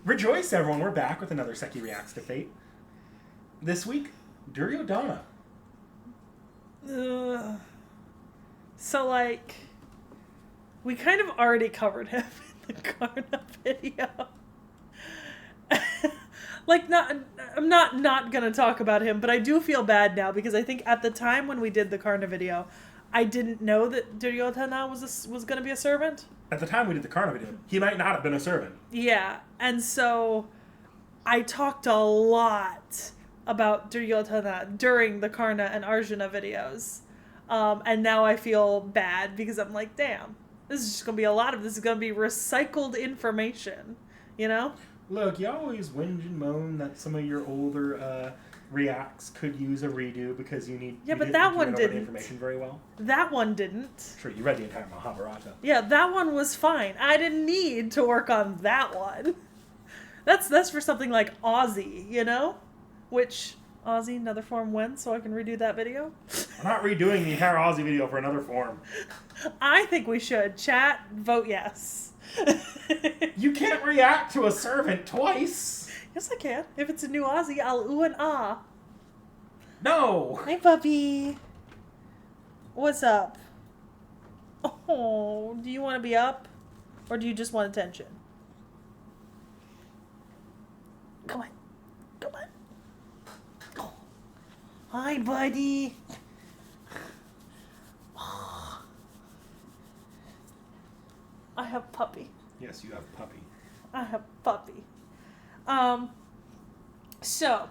Rejoice, everyone. We're back with another Sekhie Reacts to Fate. This week, Duryodhana. So, like, we kind of already covered him in the Karna video. Like, I'm not going to talk about him, but I do feel bad now because I think at the time when we did the Karna video, I didn't know that Duryodhana was going to be a servant. At the time we did the Karna video, he might not have been a servant. Yeah, and so I talked a lot about Duryodhana during the Karna and Arjuna videos. And now I feel bad because I'm like, damn, this is just going to be a lot of this is going to be recycled information, you know? Look, you always whinge and moan that some of your older reacts could use a redo because you need. Yeah, you but that one remember didn't. The information very well. That one didn't. Sure, you read the entire Mahabharata. Yeah, that one was fine. I didn't need to work on that one. That's for something like Aussie, you know? Which, Aussie, another form when, so I can redo that video? I'm not redoing the entire Aussie video for another form. I think we should. Chat, vote yes. You can't react to a servant twice. Yes, I can. If it's a new Aussie, I'll ooh and ah. No. Hi, puppy. What's up? Oh, do you want to be up? Or do you just want attention? Come on. Come on. Oh. Hi, buddy. Oh. I have puppy. Yes, you have puppy. I have puppy. So,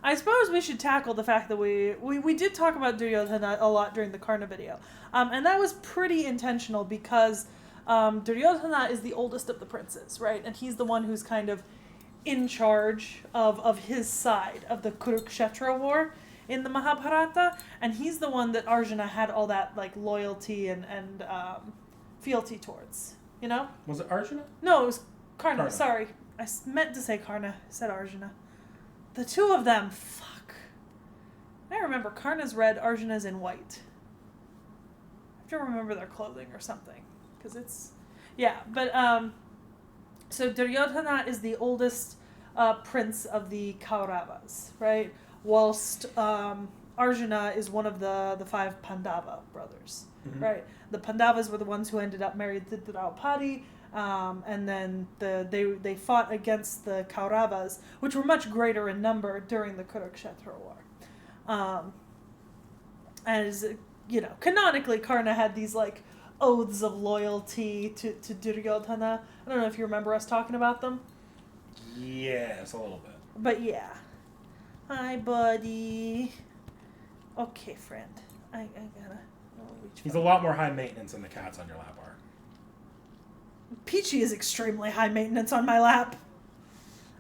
I suppose we should tackle the fact that we did talk about Duryodhana a lot during the Karna video. And that was pretty intentional because Duryodhana is the oldest of the princes, right? And he's the one who's kind of in charge of his side of the Kurukshetra war in the Mahabharata. And he's the one that Arjuna had all that like loyalty and fealty towards, you know? Was it Arjuna? No, it was Karna. Karna. Sorry. I meant to say Karna. I said Arjuna. The two of them, fuck. I remember Karna's red, Arjuna's in white. I have to remember their clothing or something. Because it's... Yeah, but, so Duryodhana is the oldest prince of the Kauravas, right? Whilst Arjuna is one of the five Pandava brothers, right? The Pandavas were the ones who ended up married to Draupadi, and then they fought against the Kauravas, which were much greater in number during the Kurukshetra war. As you know, canonically, Karna had these like oaths of loyalty to Duryodhana. I don't know if you remember us talking about them. Yes, a little bit. But yeah. Hi, buddy. Okay, friend. I gotta reach. He's a lot more high maintenance than the cats on your lap are. Peachy is extremely high maintenance on my lap.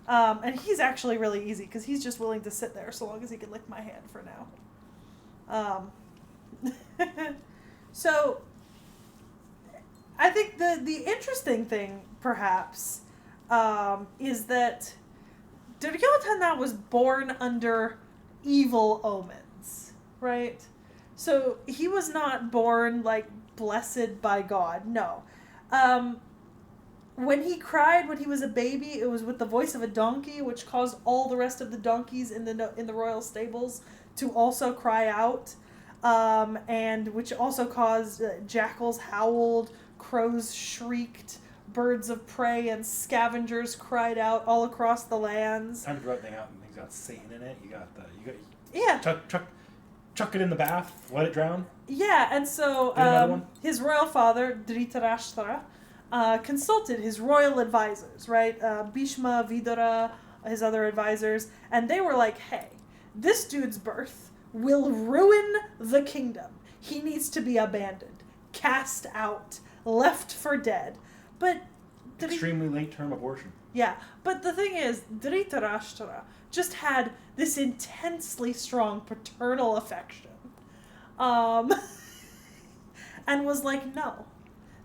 And he's actually really easy because he's just willing to sit there so long as he can lick my hand for now. So, I think the interesting thing, perhaps, is that Duryodhana was born under evil omens, right? So, he was not born, like, blessed by God, no. When he cried when he was a baby, it was with the voice of a donkey, which caused all the rest of the donkeys in the royal stables to also cry out, and which also caused jackals howled, crows shrieked, birds of prey and scavengers cried out all across the lands. Time to throw everything out, and things got Satan in it. You got Yeah. Chuck it in the bath, let it drown. Yeah, and so his royal father Dhritarashtra consulted his royal advisors, right? Bhishma, Vidura, his other advisors, and they were like, hey, this dude's birth will ruin the kingdom. He needs to be abandoned, cast out, left for dead. But extremely late-term abortion. Yeah, but the thing is, Dhritarashtra just had this intensely strong paternal affection. And was like, no,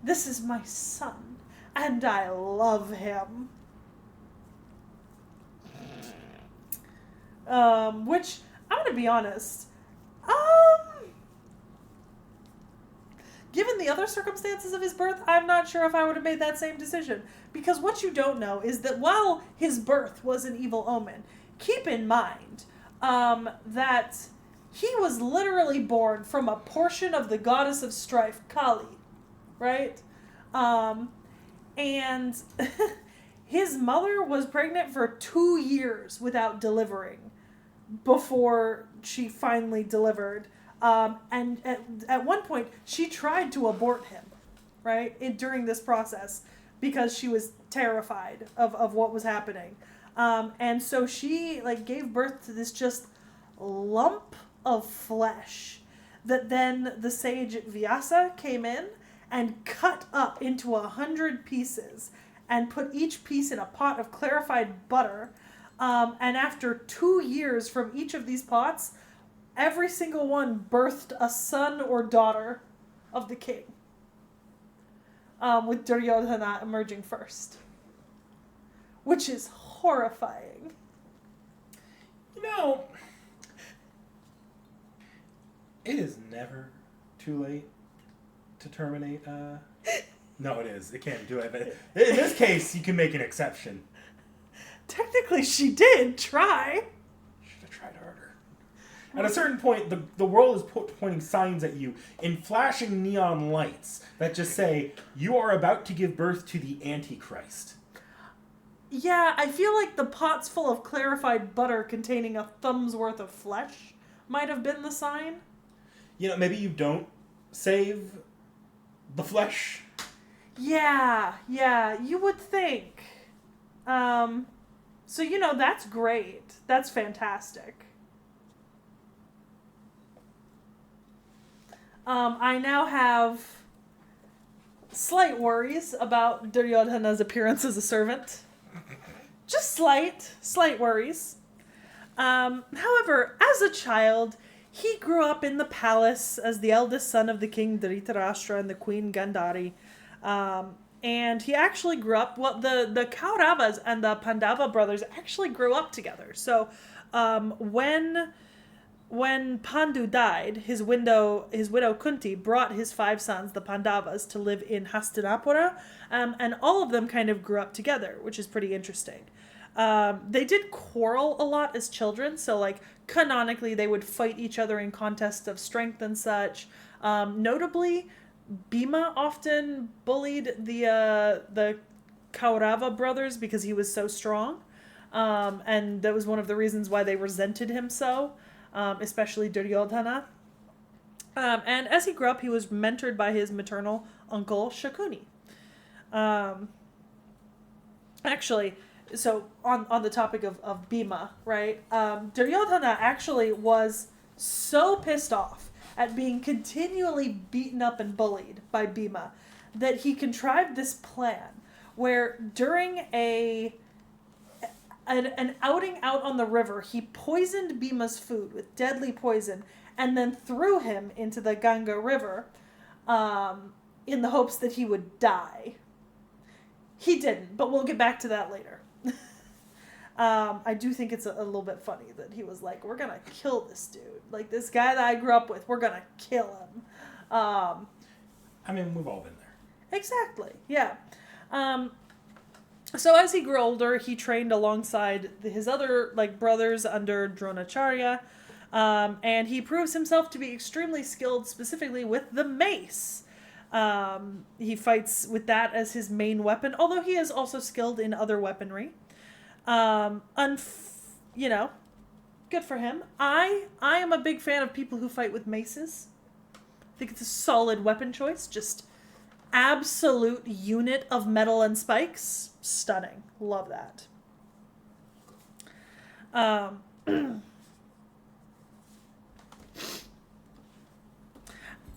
this is my son, and I love him. Which, I'm gonna be honest, given the the other circumstances of his birth, I'm not sure if I would have made that same decision. Because what you don't know is that while his birth was an evil omen, keep in mind that he was literally born from a portion of the goddess of strife, Kali, right? And his mother was pregnant for 2 years without delivering before she finally delivered. And at one point, she tried to abort him, right, during this process because she was terrified of what was happening. And so she, like, gave birth to this just lump of flesh that then the sage Vyasa came in and cut up into 100 pieces and put each piece in a pot of clarified butter. And after 2 years from each of these pots, every single one birthed a son or daughter of the king, with Duryodhana emerging first, which is horrifying. You know, it is never too late to terminate. No, it is. It can't do it. But in this case, you can make an exception. Technically, she did try. Should have tried harder. At a certain point, the world is pointing signs at you in flashing neon lights that just say, you are about to give birth to the Antichrist. Yeah, I feel like the pots full of clarified butter containing a thumb's worth of flesh might have been the sign. You know, maybe you don't save the flesh. Yeah, you would think. So, you know, that's great. That's fantastic. I now have slight worries about Duryodhana's appearance as a servant. Just slight worries. However, as a child, he grew up in the palace as the eldest son of the king Dhritarashtra and the queen Gandhari. And he actually grew up, well, the Kauravas and the Pandava brothers actually grew up together. So when Pandu died, his widow Kunti brought his 5 sons, the Pandavas, to live in Hastinapura, and all of them kind of grew up together, which is pretty interesting. They did quarrel a lot as children, so like canonically they would fight each other in contests of strength and such. Notably, Bhima often bullied the Kaurava brothers because he was so strong, and that was one of the reasons why they resented him so, especially Duryodhana. And as he grew up, he was mentored by his maternal uncle Shakuni. Actually, so on the topic of Bhima, right? Duryodhana actually was so pissed off at being continually beaten up and bullied by Bhima that he contrived this plan where during an outing out on the river, he poisoned Bhima's food with deadly poison and then threw him into the Ganga River in the hopes that he would die. He didn't, but we'll get back to that later. I do think it's a little bit funny that he was like, we're going to kill this dude. Like, this guy that I grew up with, we're going to kill him. I mean, we've all been there. Exactly, yeah. So as he grew older, he trained alongside his other brothers under Dronacharya, and he proves himself to be extremely skilled specifically with the mace. He fights with that as his main weapon, although he is also skilled in other weaponry. Good for him. I am a big fan of people who fight with maces. I think it's a solid weapon choice. Just absolute unit of metal and spikes. Stunning. Love that.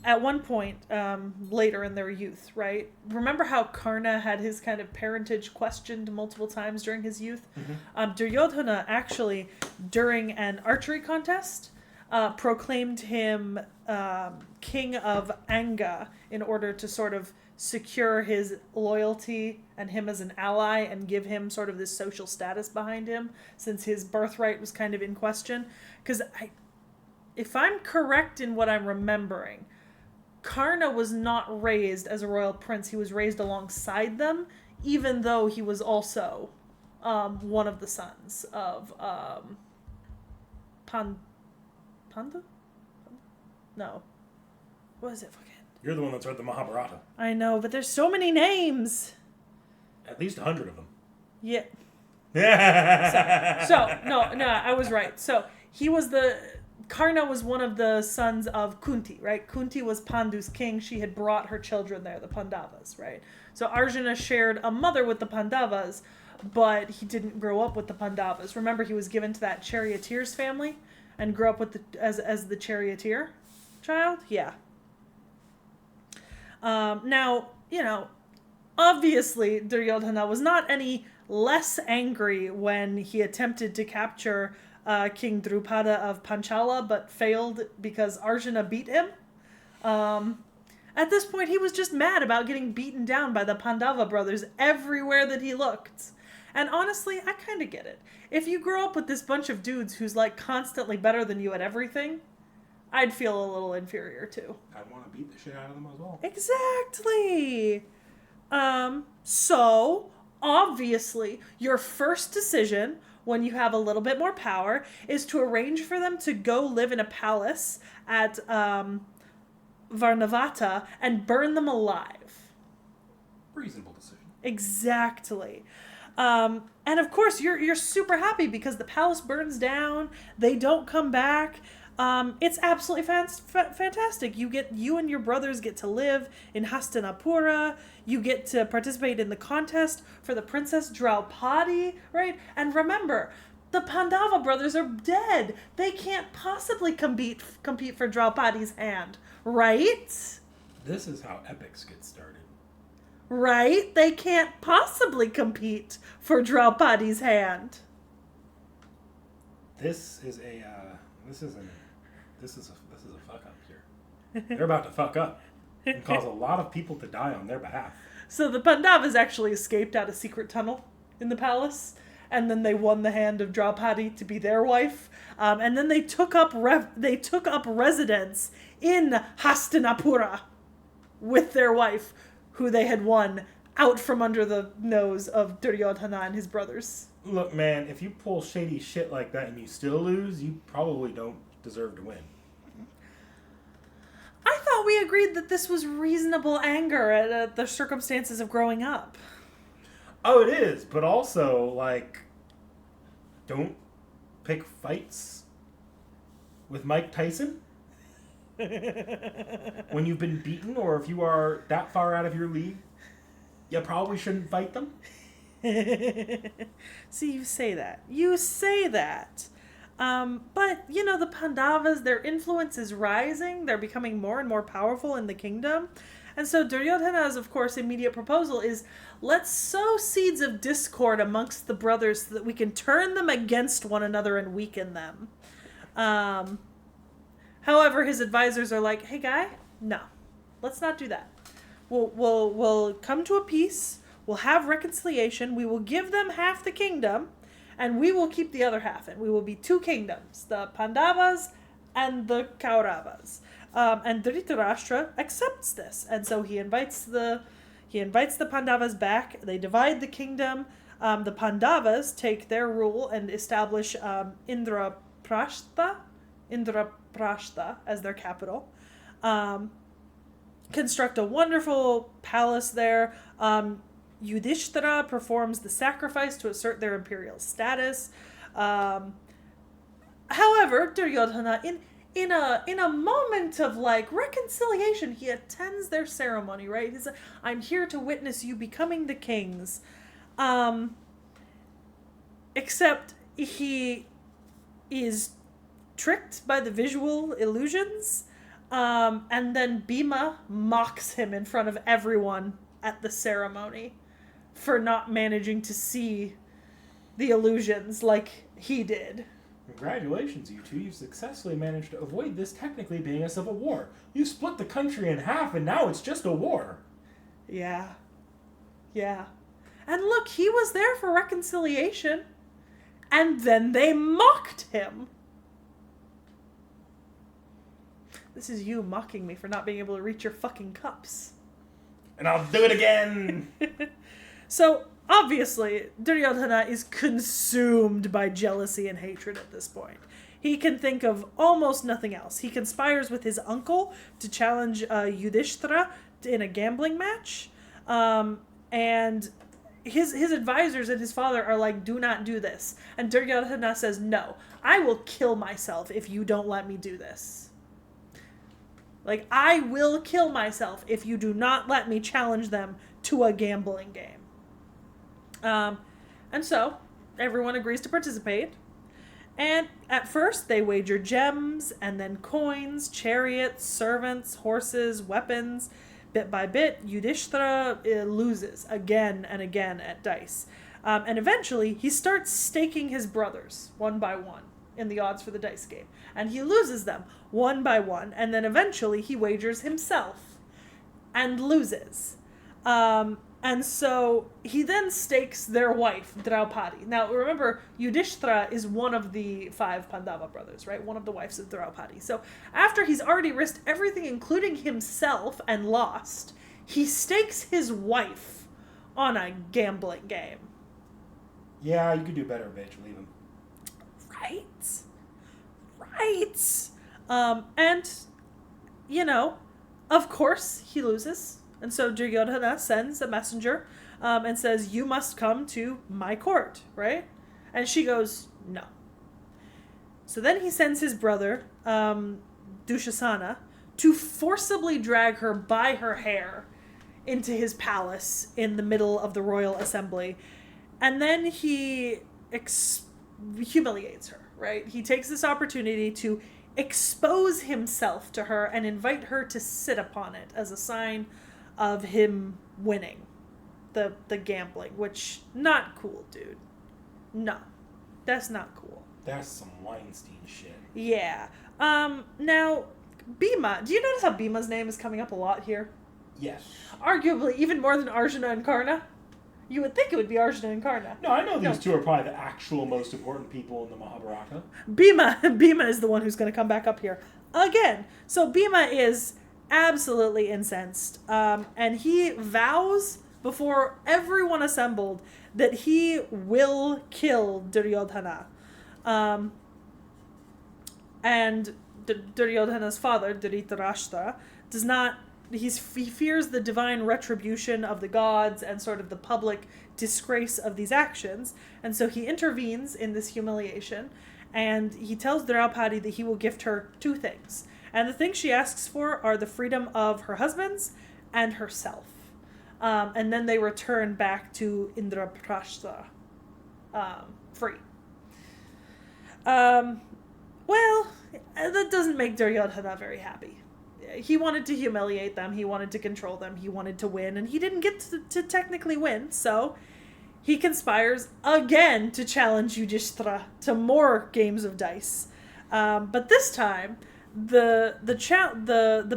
At one point, later in their youth, right? Remember how Karna had his kind of parentage questioned multiple times during his youth? Mm-hmm. Duryodhana actually, during an archery contest, proclaimed him king of Anga in order to sort of secure his loyalty and him as an ally and give him sort of this social status behind him, since his birthright was kind of in question. Because if I'm correct in what I'm remembering, Karna was not raised as a royal prince. He was raised alongside them, even though he was also one of the sons of Panda? No. What is it fucking? You're the one that's read the Mahabharata. I know, but there's so many names. At least 100 of them. Yeah. No, I was right. So Karna was one of the sons of Kunti, right? Kunti was Pandu's king. She had brought her children there, the Pandavas, right? So Arjuna shared a mother with the Pandavas, but he didn't grow up with the Pandavas. Remember, he was given to that charioteer's family and grew up with as the charioteer child? Yeah. Now, obviously Duryodhana was not any less angry when he attempted to capture King Drupada of Panchala, but failed because Arjuna beat him. At this point, he was just mad about getting beaten down by the Pandava brothers everywhere that he looked. And honestly, I kind of get it. If you grow up with this bunch of dudes who's like constantly better than you at everything, I'd feel a little inferior too. I'd want to beat the shit out of them as well. Exactly. So, obviously, your first decision when you have a little bit more power is to arrange for them to go live in a palace at Varnavata and burn them alive. Reasonable decision. Exactly. And of course, you're super happy because the palace burns down. They don't come back. It's absolutely fantastic. You and your brothers get to live in Hastinapura. You get to participate in the contest for the Princess Draupadi, right? And remember, the Pandava brothers are dead. They can't possibly compete for Draupadi's hand, right? This is how epics get started. Right? They can't possibly compete for Draupadi's hand. This is a fuck up here. They're about to fuck up and cause a lot of people to die on their behalf. So the Pandavas actually escaped out a secret tunnel in the palace, and then they won the hand of Draupadi to be their wife, and then they took up residence in Hastinapura with their wife, who they had won out from under the nose of Duryodhana and his brothers. Look, man, if you pull shady shit like that and you still lose, you probably don't deserve to win. I thought we agreed that this was reasonable anger at the circumstances of growing up. Oh, it is, but also, like, don't pick fights with Mike Tyson when you've been beaten, or if you are that far out of your league. You probably shouldn't fight them. See, you say that. But, the Pandavas, their influence is rising. They're becoming more and more powerful in the kingdom. And so Duryodhana's, of course, immediate proposal is, let's sow seeds of discord amongst the brothers so that we can turn them against one another and weaken them. However, his advisors are like, hey, guy, no, let's not do that. We'll come to a peace. We'll have reconciliation. We will give them half the kingdom, and we will keep the other half. And we will be two kingdoms, the Pandavas and the Kauravas. And Dhritarashtra accepts this, and so he invites the Pandavas back. They divide the kingdom. The Pandavas take their rule and establish Indraprastha as their capital. Construct a wonderful palace there. Yudhishthira performs the sacrifice to assert their imperial status. However, Duryodhana, in a moment of reconciliation, he attends their ceremony, right? He's like, I'm here to witness you becoming the kings. Except he is tricked by the visual illusions. And then Bhima mocks him in front of everyone at the ceremony for not managing to see the illusions like he did. Congratulations, you two. You've successfully managed to avoid this technically being a civil war. You split the country in half, and now it's just a war. Yeah. And look, he was there for reconciliation, and then they mocked him. This is you mocking me for not being able to reach your fucking cups. And I'll do it again! So, obviously, Duryodhana is consumed by jealousy and hatred at this point. He can think of almost nothing else. He conspires with his uncle to challenge Yudhishthira in a gambling match. And his advisors and his father are like, do not do this. And Duryodhana says, no, I will kill myself if you don't let me do this. Like, I will kill myself if you do not let me challenge them to a gambling game. And so, everyone agrees to participate. And at first, they wager gems, and then coins, chariots, servants, horses, weapons. Bit by bit, Yudhishthira loses again and again at dice. And eventually, he starts staking his brothers, one by one, in the odds for the dice game. And he loses them, one by one. And then eventually, he wagers himself, and loses. And so he then stakes their wife, Draupadi. Now, remember, Yudhishthira is one of the 5 Pandava brothers, right? One of the wives of Draupadi. So after he's already risked everything, including himself, and lost, he stakes his wife on a gambling game. Yeah, you could do better, bitch. Leave him. Right. And, you know, of course he loses. And so Duryodhana sends a messenger and says, you must come to my court, right? And she goes, no. So then he sends his brother, Dushasana, to forcibly drag her by her hair into his palace in the middle of the royal assembly. And then he humiliates her, right? He takes this opportunity to expose himself to her and invite her to sit upon it as a sign of him winning the gambling, which, not cool, dude. No, that's not cool. That's some Weinstein shit. Yeah. Now, Bhima, do you notice how Bhima's name is coming up a lot here? Yes. Arguably, even more than Arjuna and Karna. You would think it would be Arjuna and Karna. No, I know these two are probably the actual most important people in the Mahabharata. Bhima is the one who's going to come back up here again. So Bhima is absolutely incensed. And he vows before everyone assembled that he will kill Duryodhana. And Duryodhana's father, Dhritarashtra, he fears the divine retribution of the gods and sort of the public disgrace of these actions. And so he intervenes in this humiliation, and he tells Draupadi that he will gift her 2 things. And the things she asks for are the freedom of her husbands and herself. And then they return back to Indraprastha, free. Well, that doesn't make Duryodhana very happy. He wanted to humiliate them, he wanted to control them, he wanted to win, and he didn't get to technically win, so he conspires again to challenge Yudhishthira to more games of dice. But this time, the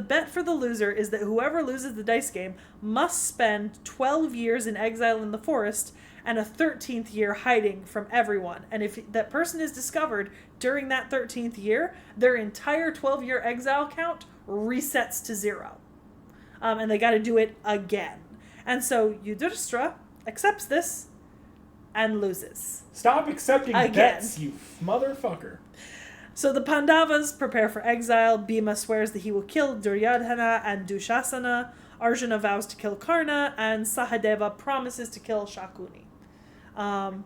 bet for the loser is that whoever loses the dice game must spend 12 years in exile in the forest and a 13th year hiding from everyone. And if that person is discovered during that 13th year, their entire 12-year exile count resets to 0. And they got to do it again. And so Yudhishthira accepts this and loses. Stop accepting again. bets, you motherfucker. So the Pandavas prepare for exile. Bhima swears that he will kill Duryodhana and Dushasana. Arjuna vows to kill Karna, and Sahadeva promises to kill Shakuni. Have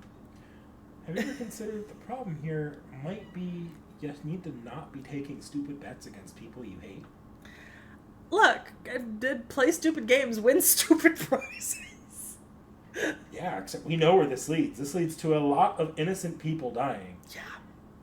you ever considered the problem here might be you just need to not be taking stupid bets against people you hate? Look, I did play stupid games, win stupid prizes. Yeah, except we know where this leads. This leads to a lot of innocent people dying.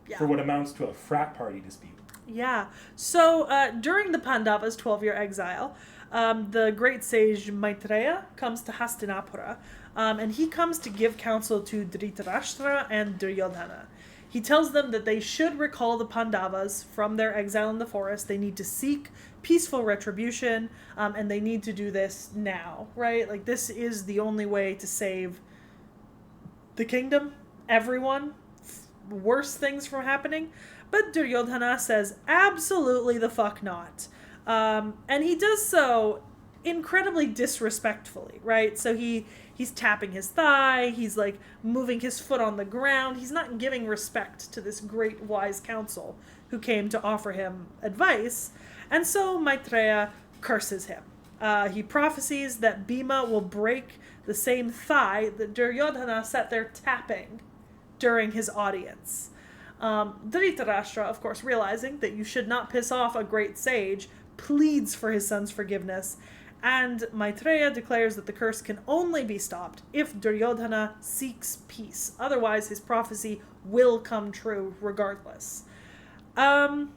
Yeah. For what amounts to a frat party dispute. Yeah. So during the Pandavas' 12-year exile, the great sage Maitreya comes to Hastinapura, and he comes to give counsel to Dhritarashtra and Duryodhana. He tells them that they should recall the Pandavas from their exile in the forest. They need to seek peaceful retribution, and they need to do this now, right? Like, this is the only way to save the kingdom, everyone, worse things from happening. But Duryodhana says, absolutely the fuck not. And he does so incredibly disrespectfully, right? So he's tapping his thigh, he's like moving his foot on the ground. He's not giving respect to this great wise council who came to offer him advice. And so Maitreya curses him. He prophesies that Bhima will break the same thigh that Duryodhana sat there tapping during his audience. Dhritarashtra, of course, realizing that you should not piss off a great sage, pleads for his son's forgiveness, and Maitreya declares that the curse can only be stopped if Duryodhana seeks peace. Otherwise, his prophecy will come true regardless. So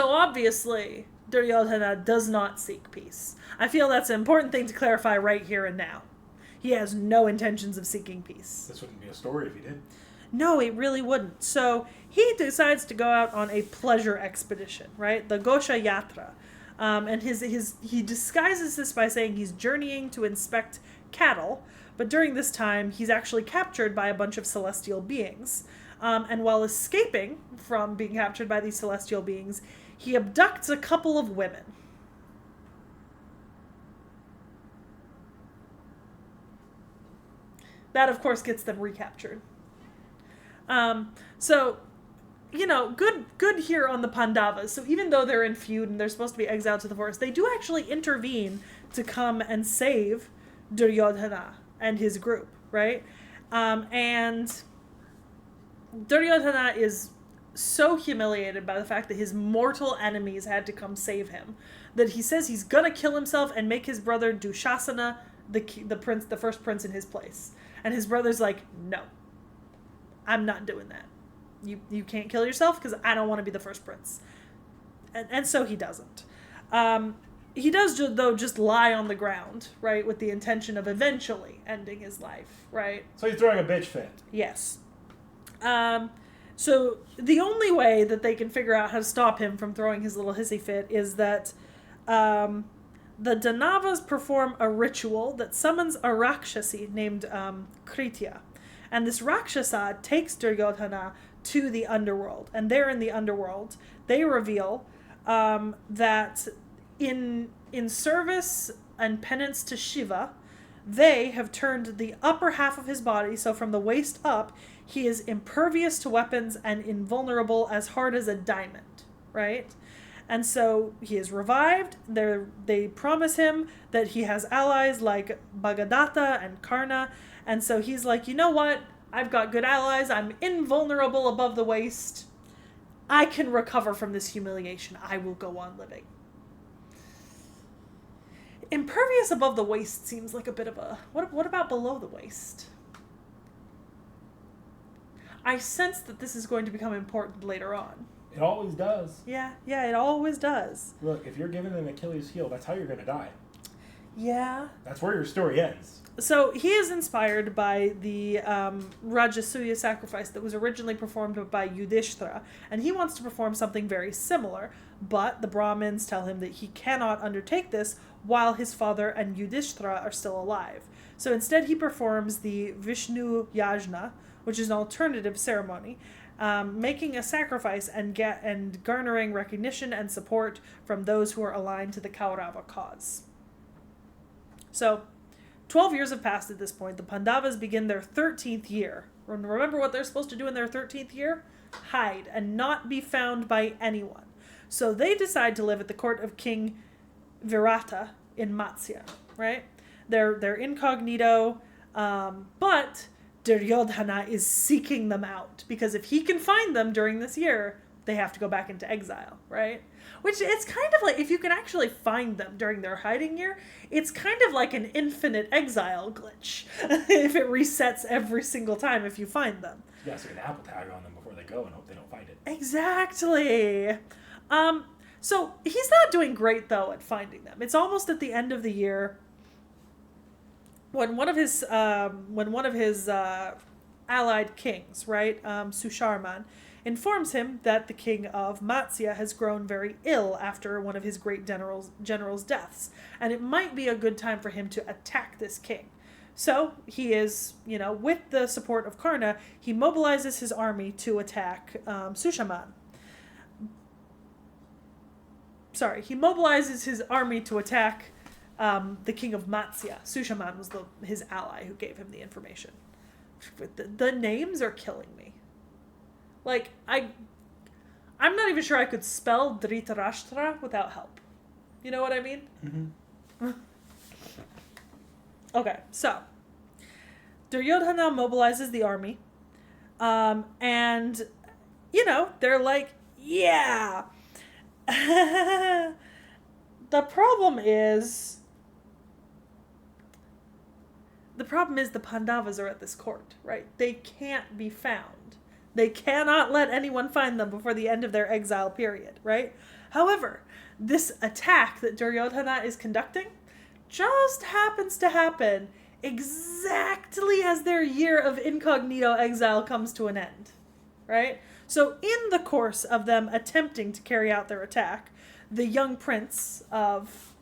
obviously, Duryodhana does not seek peace. I feel that's an important thing to clarify right here and now. He has no intentions of seeking peace. This wouldn't be a story if he did. No, it really wouldn't. So he decides to go out on a pleasure expedition, right? The Gosha Yatra. And he disguises this by saying he's journeying to inspect cattle, but during this time he's actually captured by a bunch of celestial beings. And while escaping from being captured by these celestial beings, he abducts a couple of women. That, of course, gets them recaptured. So, you know, good here on the Pandavas. So even though they're in feud and they're supposed to be exiled to the forest, they do actually intervene to come and save Duryodhana and his group, right? And Duryodhana is so humiliated by the fact that his mortal enemies had to come save him that he says he's gonna kill himself and make his brother Dushasana the first prince in his place. And his brother's like, no, I'm not doing that. You can't kill yourself because I don't want to be the first prince. And so he doesn't. He does, though, just lie on the ground, right, with the intention of eventually ending his life, right? So he's throwing a bitch fit. Yes. So the only way that they can figure out how to stop him from throwing his little hissy fit is that the Pandavas perform a ritual that summons a Rakshasi named Kritya. And this Rakshasa takes Duryodhana to the underworld. And there in the underworld, they reveal that in service and penance to Shiva, they have turned the upper half of his body, so from the waist up, he is impervious to weapons and invulnerable as hard as a diamond, right? And so he is revived. They promise him that he has allies like Bhagadatta and Karna. And so he's like, you know what? I've got good allies. I'm invulnerable above the waist. I can recover from this humiliation. I will go on living. Impervious above the waist seems like a bit of a... What about below the waist? I sense that this is going to become important later on. It always does. Yeah, it always does. Look, if you're given an Achilles heel, that's how you're going to die. Yeah. That's where your story ends. So he is inspired by the Rajasuya sacrifice that was originally performed by Yudhishthira, and he wants to perform something very similar, but the Brahmins tell him that he cannot undertake this while his father and Yudhishthira are still alive. So instead he performs the Vishnu Yajna, which is an alternative ceremony, making a sacrifice and garnering recognition and support from those who are aligned to the Kaurava cause. So, 12 years have passed at this point. The Pandavas begin their 13th year. Remember what they're supposed to do in their 13th year? Hide and not be found by anyone. So they decide to live at the court of King Virata in Matsya, right? They're incognito, but Duryodhana is seeking them out because if he can find them during this year, they have to go back into exile, right? Which it's kind of like, if you can actually find them during their hiding year, it's kind of like an infinite exile glitch. If it resets every single time if you find them. Yeah, so you can apple tag on them before they go and hope they don't find it. Exactly. So he's not doing great, though, at finding them. It's almost at the end of the year when one of his allied kings, right, Susharman, informs him that the king of Matsya has grown very ill after one of his great generals' deaths, and it might be a good time for him to attack this king. So he is, with the support of Karna, he mobilizes his army to attack Sushaman. Sorry, he mobilizes his army to attack the king of Matsya. Sushaman was his ally who gave him the information. The names are killing me. Like, I'm not even sure I could spell Dhritarashtra without help. You know what I mean? Mm-hmm. Okay, so Duryodhana mobilizes the army, and they're like, yeah. The problem is the Pandavas are at this court, right? They can't be found. They cannot let anyone find them before the end of their exile period, right? However, this attack that Duryodhana is conducting just happens to happen exactly as their year of incognito exile comes to an end, right? So in the course of them attempting to carry out their attack, the young prince of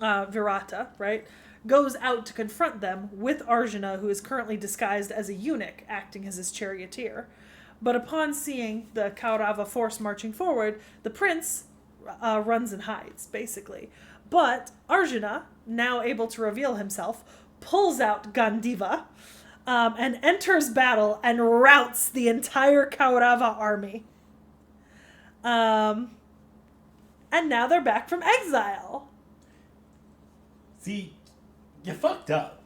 Virata, right, goes out to confront them with Arjuna, who is currently disguised as a eunuch, acting as his charioteer. But upon seeing the Kaurava force marching forward, the prince runs and hides, basically. But Arjuna, now able to reveal himself, pulls out Gandiva and enters battle and routs the entire Kaurava army. And now they're back from exile. See, you fucked up.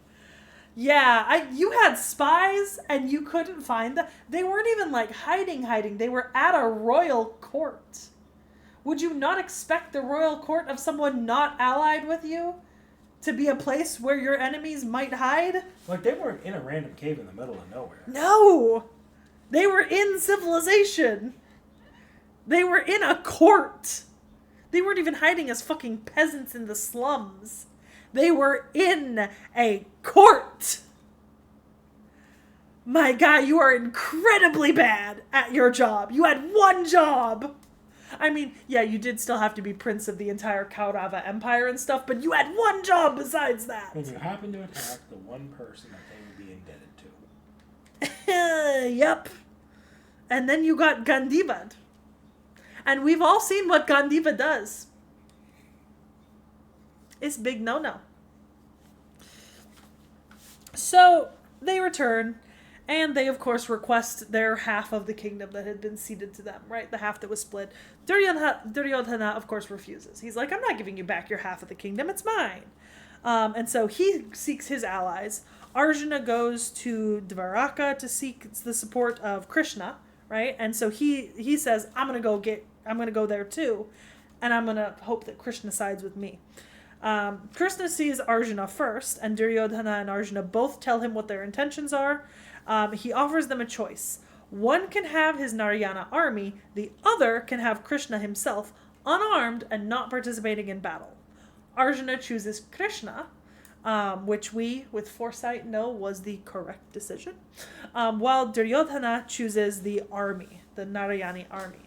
Yeah, you had spies and you couldn't find them. They weren't even like hiding. They were at a royal court. Would you not expect the royal court of someone not allied with you to be a place where your enemies might hide? Like, they weren't in a random cave in the middle of nowhere. No! They were in civilization. They were in a court. They weren't even hiding as fucking peasants in the slums. They were in a court. My God, you are incredibly bad at your job. You had one job. I mean, yeah, you did still have to be prince of the entire Kaurava Empire and stuff, but you had one job besides that. And you happened to attack the one person that they would be indebted to. Yep. And then you got Gandiva. And we've all seen what Gandiva does. It's big no-no. So they return, and they, of course, request their half of the kingdom that had been ceded to them, right? The half that was split. Duryodhana, of course, refuses. He's like, I'm not giving you back your half of the kingdom. It's mine. And so he seeks his allies. Arjuna goes to Dvaraka to seek the support of Krishna, right? And so he says, I'm gonna go there too, and I'm gonna hope that Krishna sides with me. Krishna sees Arjuna first, and Duryodhana and Arjuna both tell him what their intentions are. He offers them a choice. One can have his Narayana army, the other can have Krishna himself, unarmed and not participating in battle. Arjuna chooses Krishna, which we, with foresight, know was the correct decision, while Duryodhana chooses the army, the Narayani army.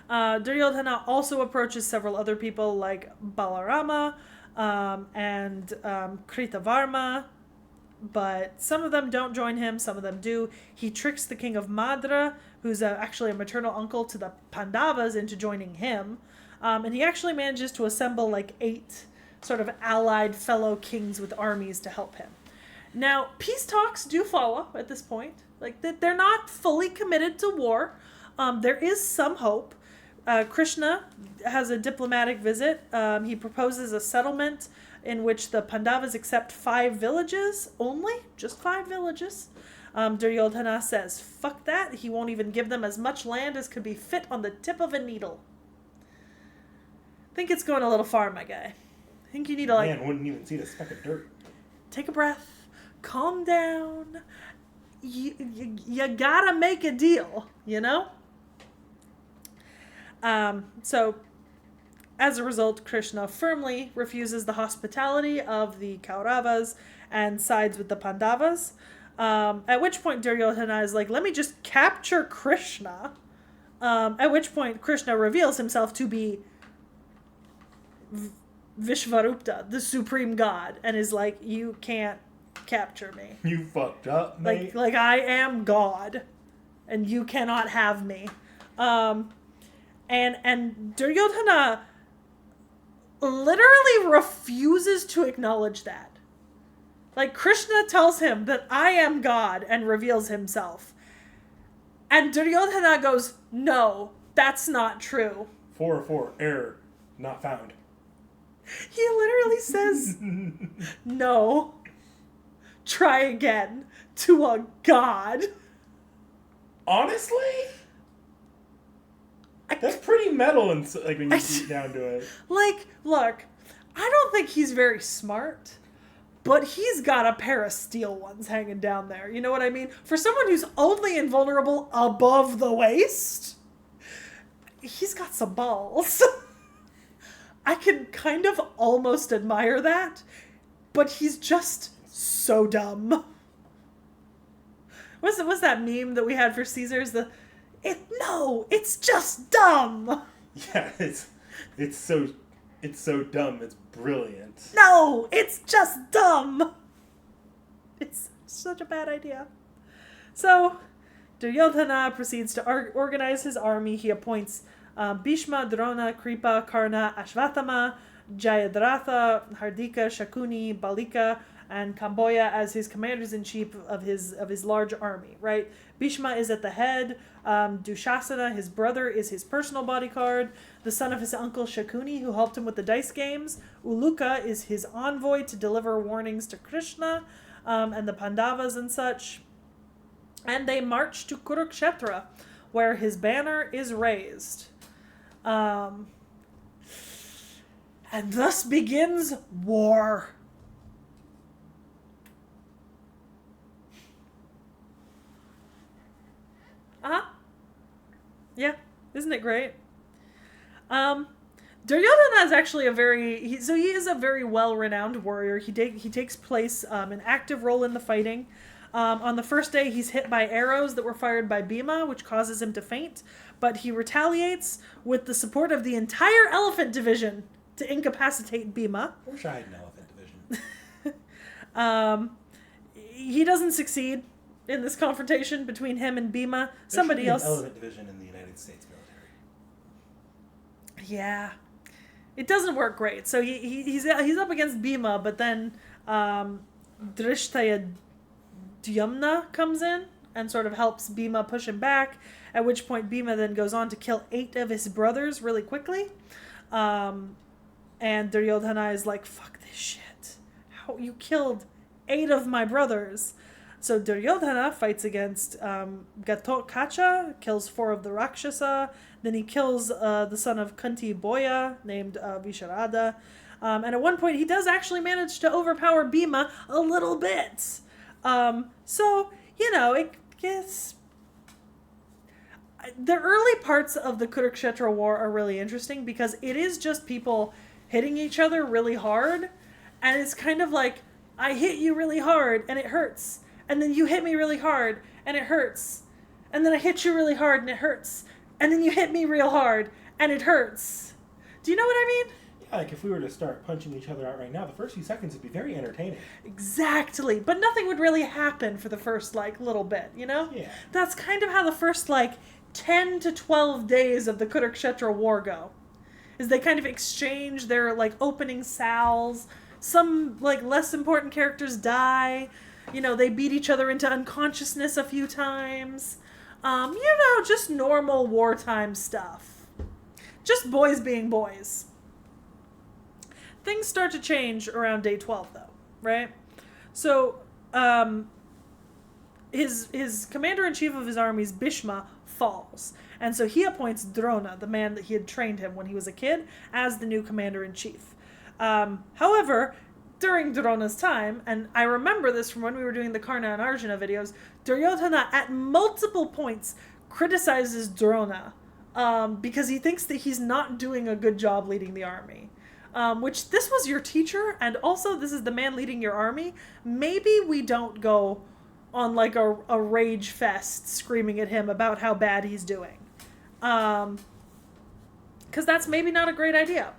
Duryodhana also approaches several other people like Balarama and Kritavarma, but some of them don't join him, some of them do. He tricks the king of Madra, who's actually a maternal uncle to the Pandavas, into joining him, and he actually manages to assemble like 8 sort of allied fellow kings with armies to help him. Now, peace talks do follow at this point. Like, they're not fully committed to war. There is some hope. Krishna has a diplomatic visit. He proposes a settlement in which the Pandavas accept 5 villages only, just 5 villages. Duryodhana says, fuck that. He won't even give them as much land as could be fit on the tip of a needle. I think it's going a little far, my guy. I think you need to Man wouldn't even see the speck of dirt. Take a breath, calm down. You gotta make a deal, you know? So, as a result, Krishna firmly refuses the hospitality of the Kauravas and sides with the Pandavas. At which point Duryodhana is like, let me just capture Krishna. At which point Krishna reveals himself to be Vishvarupta, the supreme god, and is like, you can't capture me. You fucked up, mate. Like I am God, and you cannot have me. And Duryodhana literally refuses to acknowledge that. Like, Krishna tells him that I am God and reveals himself. And Duryodhana goes, no, that's not true. 404, error, not found. He literally says, no, try again, to a god. Honestly? That's pretty metal and like when you get down to it. Like, look, I don't think he's very smart, but he's got a pair of steel ones hanging down there. You know what I mean? For someone who's only invulnerable above the waist, he's got some balls. I can kind of almost admire that, but he's just so dumb. What's that meme that we had for Caesars? It's just dumb. Yeah, it's so dumb. It's brilliant. No, it's just dumb. It's such a bad idea. So, Duryodhana proceeds to organize his army. He appoints Bhishma, Drona, Kripa, Karna, Ashvatthama, Jayadratha, Hardika, Shakuni, Balika, and Kamboya as his commanders-in-chief of his large army, right? Bhishma is at the head. Dushasana, his brother, is his personal bodyguard. The son of his uncle Shakuni, who helped him with the dice games. Uluka is his envoy to deliver warnings to Krishna and the Pandavas and such. And they march to Kurukshetra, where his banner is raised. And thus begins war. Yeah, isn't it great? Duryodhana is actually he is a very well-renowned warrior. He takes place an active role in the fighting. On the first day, he's hit by arrows that were fired by Bhima, which causes him to faint. But he retaliates with the support of the entire elephant division to incapacitate Bhima. I wish I had an elephant division. He doesn't succeed in this confrontation between him and Bhima. Somebody else. An elephant division in the United States military. Yeah, it doesn't work great. So he's up against Bhima, but then Drishtayadhyamna comes in and sort of helps Bhima push him back. At which point Bhima then goes on to kill 8 of his brothers really quickly. And Duryodhana is like, fuck this shit. How you killed 8 of my brothers? So Duryodhana fights against Gatotkacha, kills 4 of the Rakshasa. Then he kills the son of Kunti Boya, named Visharada. And at one point he does actually manage to overpower Bhima a little bit. So, it gets... The early parts of the Kurukshetra war are really interesting because it is just people hitting each other really hard. And it's kind of like, I hit you really hard and it hurts. And then you hit me really hard and it hurts. And then I hit you really hard and it hurts. And then you hit me real hard and it hurts. Do you know what I mean? Yeah, like if we were to start punching each other out right now, the first few seconds would be very entertaining. Exactly. But nothing would really happen for the first, little bit, Yeah. That's kind of how the first, 10 to 12 days of the Kurukshetra war go. Is they kind of exchange their, opening salves. Some, less important characters die. They beat each other into unconsciousness a few times. Just normal wartime stuff. Just boys being boys. Things start to change around day 12, though, right? So, his commander-in-chief of his armies, Bhishma, falls. And so he appoints Drona, the man that he had trained him when he was a kid, as the new commander-in-chief. However, during Drona's time, and I remember this from when we were doing the Karna and Arjuna videos, Duryodhana at multiple points criticizes Drona because he thinks that he's not doing a good job leading the army. Which, this was your teacher, and also this is the man leading your army. Maybe we don't go on a rage fest screaming at him about how bad he's doing. Because that's maybe not a great idea.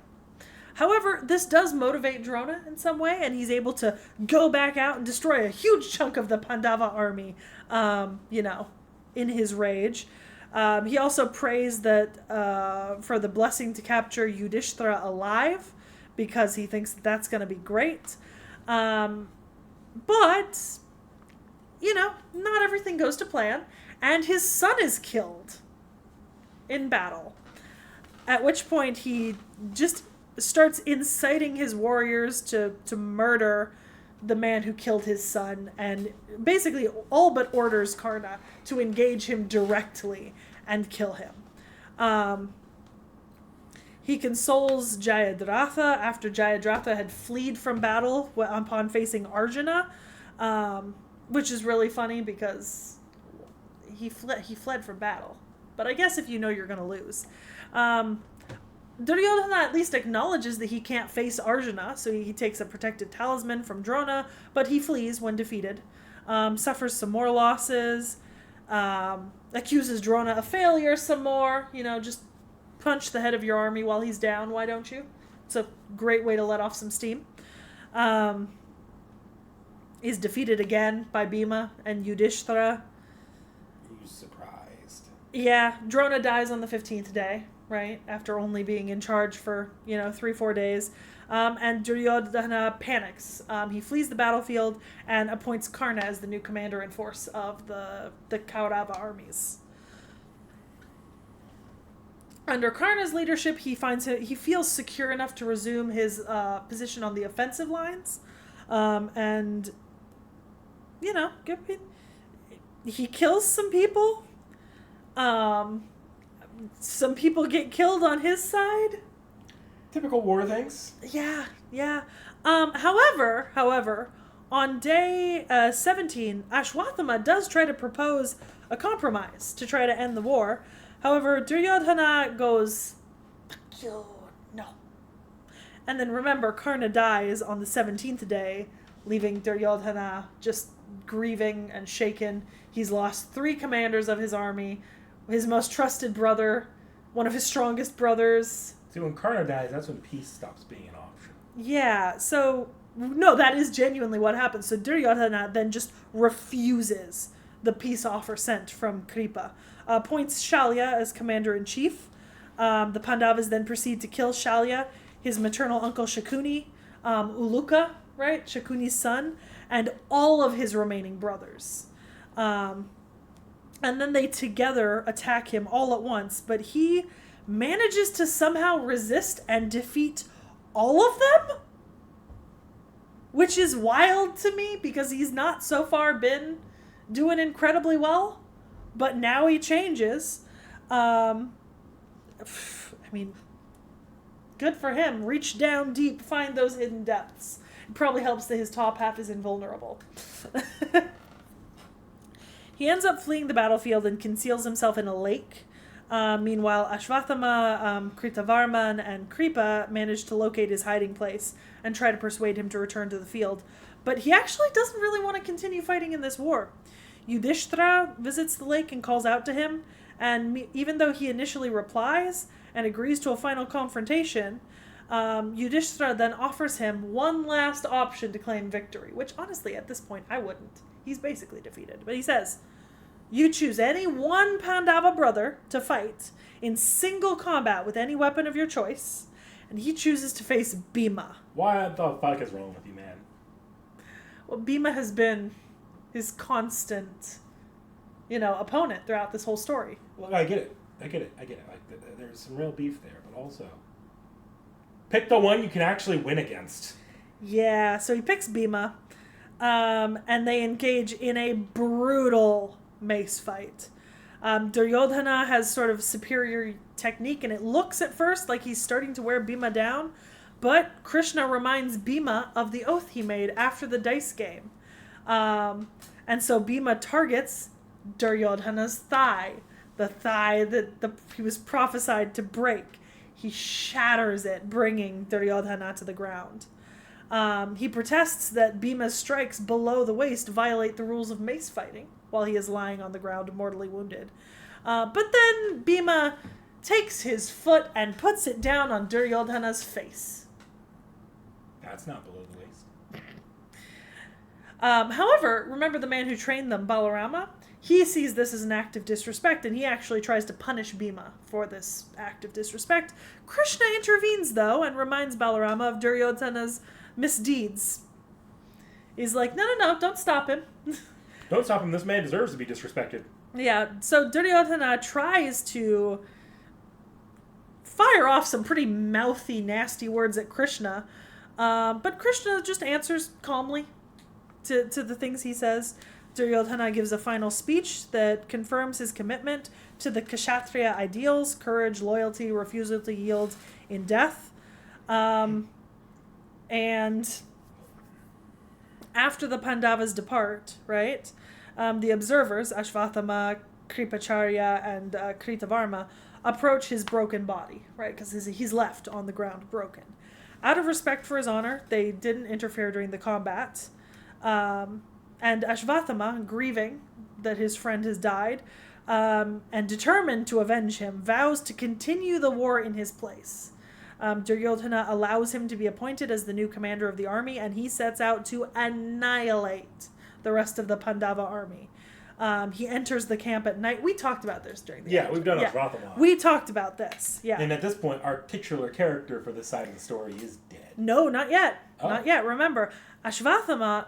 However, this does motivate Drona in some way, and he's able to go back out and destroy a huge chunk of the Pandava army, in his rage. He also prays that for the blessing to capture Yudhishthira alive, because he thinks that's going to be great. But, not everything goes to plan, and his son is killed in battle. At which point he just starts inciting his warriors to murder the man who killed his son, and basically all but orders Karna to engage him directly and kill him. He consoles Jayadratha after Jayadratha had fled from battle upon facing Arjuna, which is really funny because he fled from battle. But I guess if you know you're going to lose. Duryodhana at least acknowledges that he can't face Arjuna, so he takes a protected talisman from Drona, but he flees when defeated, suffers some more losses, accuses Drona of failure some more, just punch the head of your army while he's down, why don't you? It's a great way to let off some steam. He's defeated again by Bhima and Yudhishthira. Who's surprised? Yeah, Drona dies on the 15th day. Right, after only being in charge for 3-4 days, and Duryodhana panics. He flees the battlefield and appoints Karna as the new commander in force of the Kaurava armies. Under Karna's leadership, he feels secure enough to resume his position on the offensive lines, and he kills some people. Some people get killed on his side. Typical war things. Yeah. However, on day 17, Ashwathama does try to propose a compromise to try to end the war. However, Duryodhana goes, "Fuck you, no." And then remember, Karna dies on the 17th day, leaving Duryodhana just grieving and shaken. He's lost 3 commanders of his army. His most trusted brother, one of his strongest brothers. See, when Karna dies, that's when peace stops being an option. Yeah, so, no, that is genuinely what happens. So Duryodhana then just refuses the peace offer sent from Kripa. Appoints Shalya as commander-in-chief. The Pandavas then proceed to kill Shalya, his maternal uncle Shakuni, Uluka, right, Shakuni's son, and all of his remaining brothers. And then they together attack him all at once, but he manages to somehow resist and defeat all of them? Which is wild to me, because he's not so far been doing incredibly well, but now he changes. Good for him. Reach down deep, find those hidden depths. It probably helps that his top half is invulnerable. He ends up fleeing the battlefield and conceals himself in a lake. Meanwhile, Ashwathama, Kritavarman, and Kripa manage to locate his hiding place and try to persuade him to return to the field. But he actually doesn't really want to continue fighting in this war. Yudhishthira visits the lake and calls out to him, and even though he initially replies and agrees to a final confrontation, Yudhishthira then offers him one last option to claim victory, which honestly at this point I wouldn't. He's basically defeated. But he says, you choose any one Pandava brother to fight in single combat with any weapon of your choice, and he chooses to face Bhima. What the fuck is wrong with you, man? Well, Bhima has been his constant, opponent throughout this whole story. Well, I get it. Like, there's some real beef there, but also pick the one you can actually win against. Yeah, so he picks Bhima. And they engage in a brutal mace fight. Duryodhana has sort of superior technique, and it looks at first like he's starting to wear Bhima down, but Krishna reminds Bhima of the oath he made after the dice game. And so Bhima targets Duryodhana's thigh, the thigh that he was prophesied to break. He shatters it, bringing Duryodhana to the ground. He protests that Bhima's strikes below the waist violate the rules of mace fighting while he is lying on the ground mortally wounded. But then Bhima takes his foot and puts it down on Duryodhana's face. That's not below the waist. However, remember the man who trained them, Balarama? He sees this as an act of disrespect, and he actually tries to punish Bhima for this act of disrespect. Krishna intervenes, though, and reminds Balarama of Duryodhana's misdeeds. He's like, no, don't stop him. Don't stop him. This man deserves to be disrespected. Yeah, so Duryodhana tries to fire off some pretty mouthy, nasty words at Krishna, but Krishna just answers calmly to the things he says. Duryodhana gives a final speech that confirms his commitment to the Kshatriya ideals: courage, loyalty, refusal to yield in death. And after the Pandavas depart, right, the observers, Ashvathama, Kripacharya, and Kritavarma, approach his broken body, right, because he's left on the ground broken. Out of respect for his honor, they didn't interfere during the combat. And Ashvathama, grieving that his friend has died, and determined to avenge him, vows to continue the war in his place. Duryodhana allows him to be appointed as the new commander of the army, and he sets out to annihilate the rest of the Pandava army. He enters the camp at night. We talked about this during the we've done Ashvathama. We talked about this, yeah. And at this point, our titular character for this side of the story is dead. No, not yet. Oh. Not yet. Remember, Ashvathama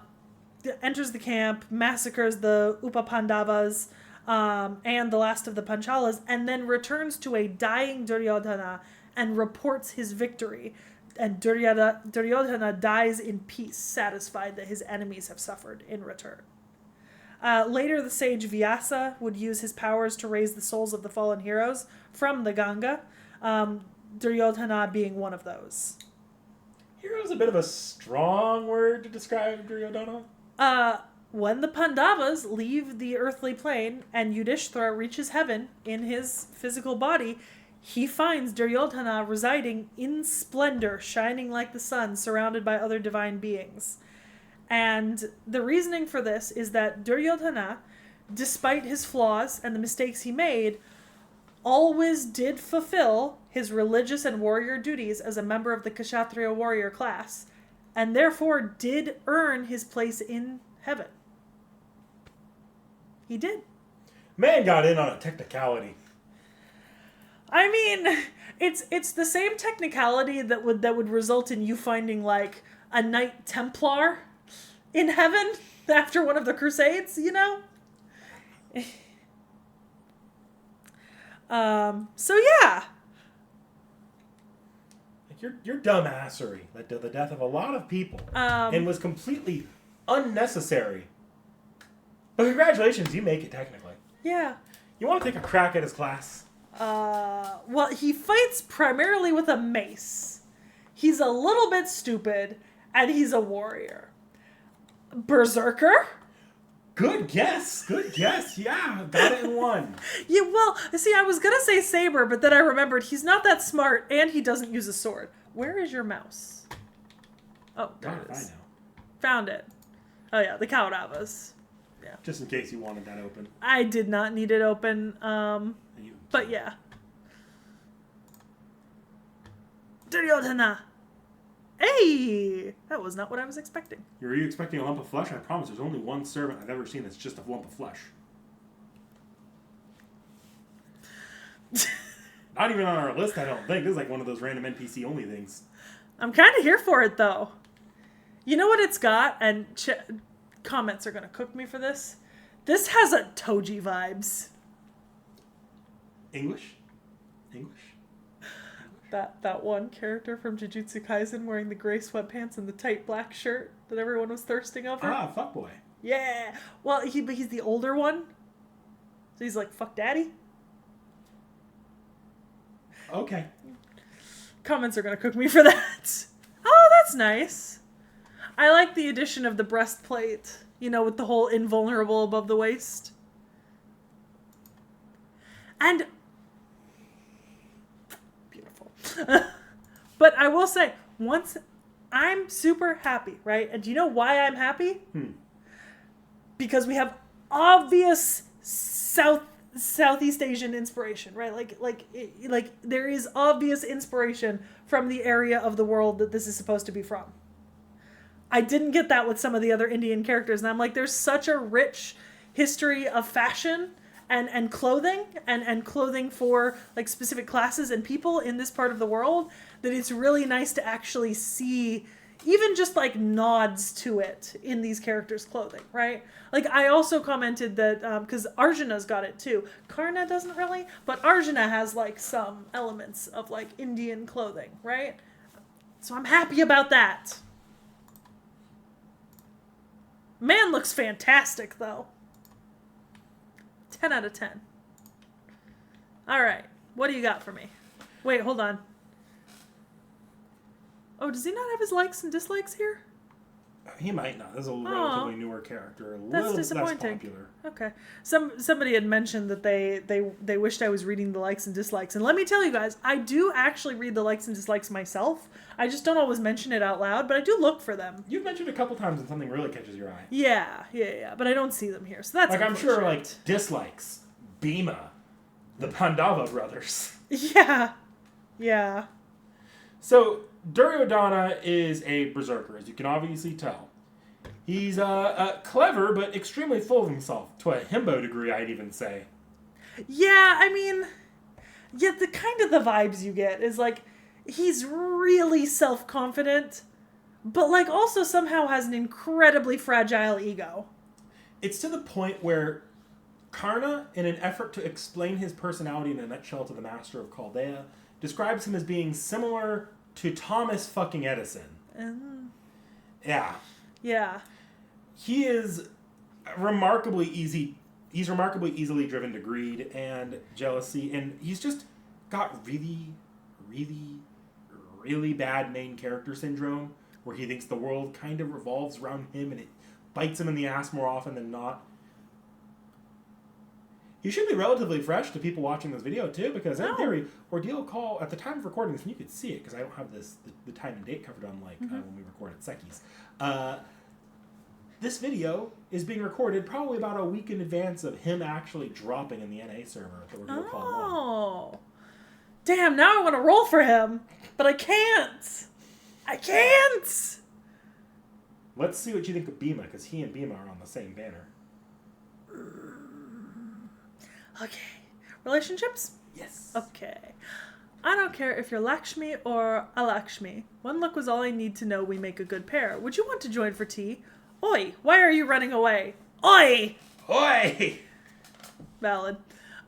enters the camp, massacres the Upa-Pandavas and the last of the Panchalas, and then returns to a dying Duryodhana and reports his victory. And Duryodhana dies in peace, satisfied that his enemies have suffered in return. Later, the sage Vyasa would use his powers to raise the souls of the fallen heroes from the Ganga, Duryodhana being one of those. Hero is a bit of a strong word to describe Duryodhana. When the Pandavas leave the earthly plane and Yudhishthira reaches heaven in his physical body, he finds Duryodhana residing in splendor, shining like the sun, surrounded by other divine beings. And the reasoning for this is that Duryodhana, despite his flaws and the mistakes he made, always did fulfill his religious and warrior duties as a member of the Kshatriya warrior class, and therefore did earn his place in heaven. He did. Man got in on a technicality. I mean, it's the same technicality that would result in you finding like a Knight Templar in heaven after one of the Crusades, you know? So yeah. Your dumbassery led to the death of a lot of people and was completely unnecessary. But congratulations, you make it technically. Yeah. You want to take a crack at his class? Well, he fights primarily with a mace. He's a little bit stupid, and he's a warrior. Berserker? Good guess. Yeah, got it in one. Yeah, well, see, I was going to say saber, but then I remembered he's not that smart, and he doesn't use a sword. Where is your mouse? Oh, there it is. I know. Found it. Oh, yeah, the Kauravas. Yeah. Just in case you wanted that open. I did not need it open, but yeah. Duryodhana! Hey! That was not what I was expecting. Were you expecting a lump of flesh? I promise there's only one servant I've ever seen that's just a lump of flesh. Not even on our list, I don't think. This is like one of those random NPC only things. I'm kind of here for it, though. You know what it's got? And comments are going to cook me for this. This has a Toji vibes. English? That one character from Jujutsu Kaisen wearing the gray sweatpants and the tight black shirt that everyone was thirsting over. Ah, fuckboy. Yeah. Well, but he's the older one. So he's like, fuck daddy. Okay. Comments are going to cook me for that. Oh, that's nice. I like the addition of the breastplate, with the whole invulnerable above the waist. And beautiful. But I will say, once I'm super happy, right? And do you know why I'm happy? Because we have obvious Southeast Asian inspiration, right? Like there is obvious inspiration from the area of the world that this is supposed to be from. I didn't get that with some of the other Indian characters. And I'm like, there's such a rich history of fashion and clothing and clothing for like specific classes and people in this part of the world that it's really nice to actually see even just like nods to it in these characters' clothing, right? Like I also commented that because Arjuna's got it too. Karna doesn't really, but Arjuna has like some elements of like Indian clothing, right? So I'm happy about that. Man looks fantastic though. 10 out of 10. All right, what do you got for me? Wait, hold on. Oh, does he not have his likes and dislikes here? He might not. This is a relatively newer character. That's little disappointing. less popular. Okay. Somebody had mentioned that they wished I was reading the likes and dislikes. And let me tell you guys, I do actually read the likes and dislikes myself. I just don't always mention it out loud, but I do look for them. You've mentioned a couple times when something really catches your eye. Yeah. But I don't see them here. So that's like I'm sure like dislikes, Bhima, the Pandava brothers. Yeah. So Duryodhana is a berserker, as you can obviously tell. He's clever, but extremely full of himself, to a himbo degree, I'd even say. Yeah, I mean, the kind of the vibes you get is like, he's really self-confident, but like also somehow has an incredibly fragile ego. It's to the point where Karna, in an effort to explain his personality in a nutshell to the Master of Chaldea, describes him as being similar to Thomas fucking Edison. Yeah. He is remarkably easy. He's remarkably easily driven to greed and jealousy, and he's just got really, really, really bad main character syndrome, where he thinks the world kind of revolves around him, and it bites him in the ass more often than not. He should be relatively fresh to people watching this video, too, because in theory, Ordeal Call, at the time of recording this, and you could see it, because I don't have the time and date covered on, when we record at Sekhie's. This video is being recorded probably about a week in advance of him actually dropping in the NA server at the Ordeal Call 1. Damn, now I want to roll for him, but I can't. Let's see what you think of Bhima, because he and Bhima are on the same banner. Okay. Relationships? Yes. Okay. I don't care if you're Lakshmi or Alakshmi. One look was all I need to know we make a good pair. Would you want to join for tea? Oi, why are you running away? Oi! Valid.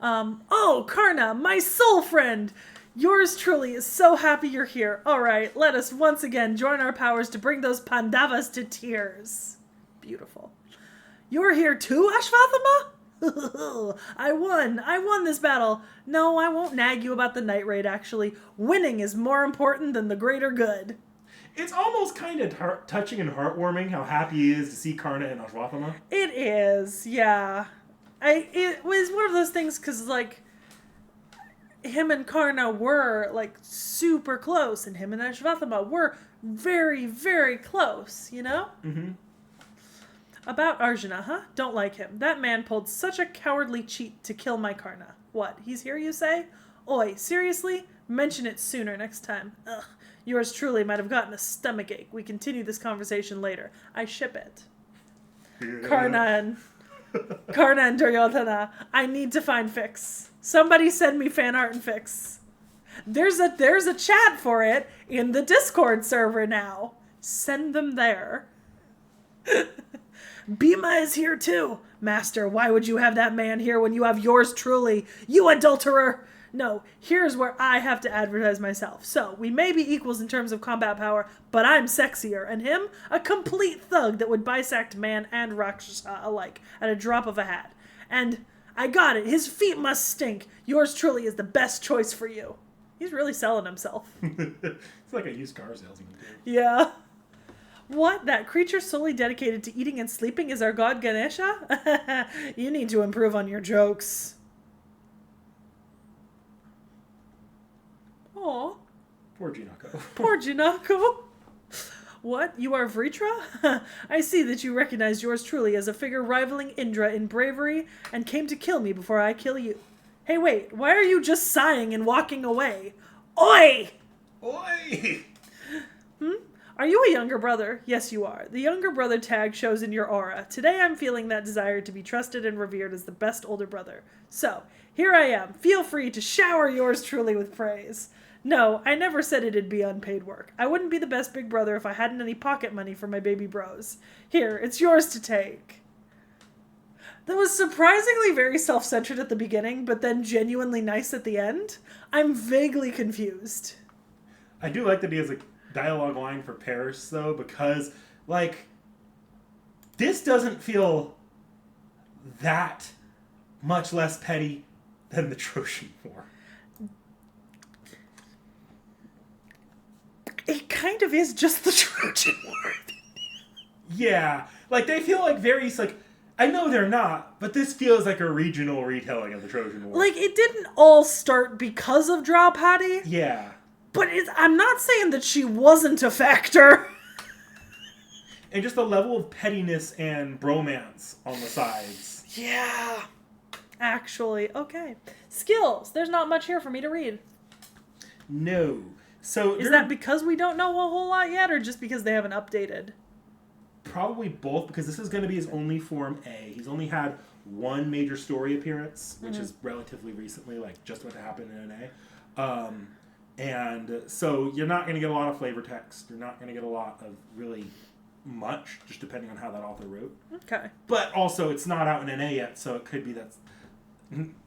Oh, Karna, my soul friend! Yours truly is so happy you're here. All right, let us once again join our powers to bring those Pandavas to tears. Beautiful. You're here too, Ashvathama? I won this battle. No, I won't nag you about the night raid, actually. Winning is more important than the greater good. It's almost kind of touching and heartwarming how happy he is to see Karna and Ashvathama. It is, yeah. It was one of those things, because, like, him and Karna were, like, super close, and him and Ashvathama were very, very close, you know? Mm-hmm. About Arjuna, huh? Don't like him. That man pulled such a cowardly cheat to kill my Karna. What, he's here, you say? Oi, seriously? Mention it sooner next time. Ugh, yours truly might have gotten a stomachache. We continue this conversation later. I ship it. Karna and Duryodhana, I need to find fics. Somebody send me fan art and fics. There's a chat for it in the Discord server now. Send them there. Bhima is here too. Master, why would you have that man here when you have yours truly? You adulterer! No, here's where I have to advertise myself. So, we may be equals in terms of combat power, but I'm sexier, and him, a complete thug that would bisect man and Rakshasa alike at a drop of a hat. And I got it, his feet must stink. Yours truly is the best choice for you. He's really selling himself. It's like a used car salesman. Yeah. What? That creature solely dedicated to eating and sleeping is our god Ganesha? You need to improve on your jokes. Aw. Poor Jinako. Poor Jinako. What? You are Vritra? I see that you recognize yours truly as a figure rivaling Indra in bravery and came to kill me before I kill you. Hey, wait. Why are you just sighing and walking away? Oi! Oi! Are you a younger brother? Yes, you are. The younger brother tag shows in your aura. Today I'm feeling that desire to be trusted and revered as the best older brother. So, here I am. Feel free to shower yours truly with praise. No, I never said it'd be unpaid work. I wouldn't be the best big brother if I hadn't any pocket money for my baby bros. Here, it's yours to take. That was surprisingly very self-centered at the beginning, but then genuinely nice at the end. I'm vaguely confused. I do like that he has a dialogue line for Paris, though, because, like, this doesn't feel that much less petty than the Trojan War. It kind of is just the Trojan War. Yeah. Like, they feel like very, like, I know they're not, but this feels like a regional retelling of the Trojan War. Like, it didn't all start because of Draupadi. Yeah. But I'm not saying that she wasn't a factor. And just the level of pettiness and bromance on the sides. Yeah. Actually, okay. Skills. There's not much here for me to read. No. So is that because we don't know a whole lot yet, or just because they haven't updated? Probably both, because this is going to be his only Form A. He's only had one major story appearance, which is relatively recently, like just what happened in an A. And so you're not going to get a lot of flavor text. You're not going to get a lot of really much, just depending on how that author wrote. Okay. But also, it's not out in an A yet, so it could be that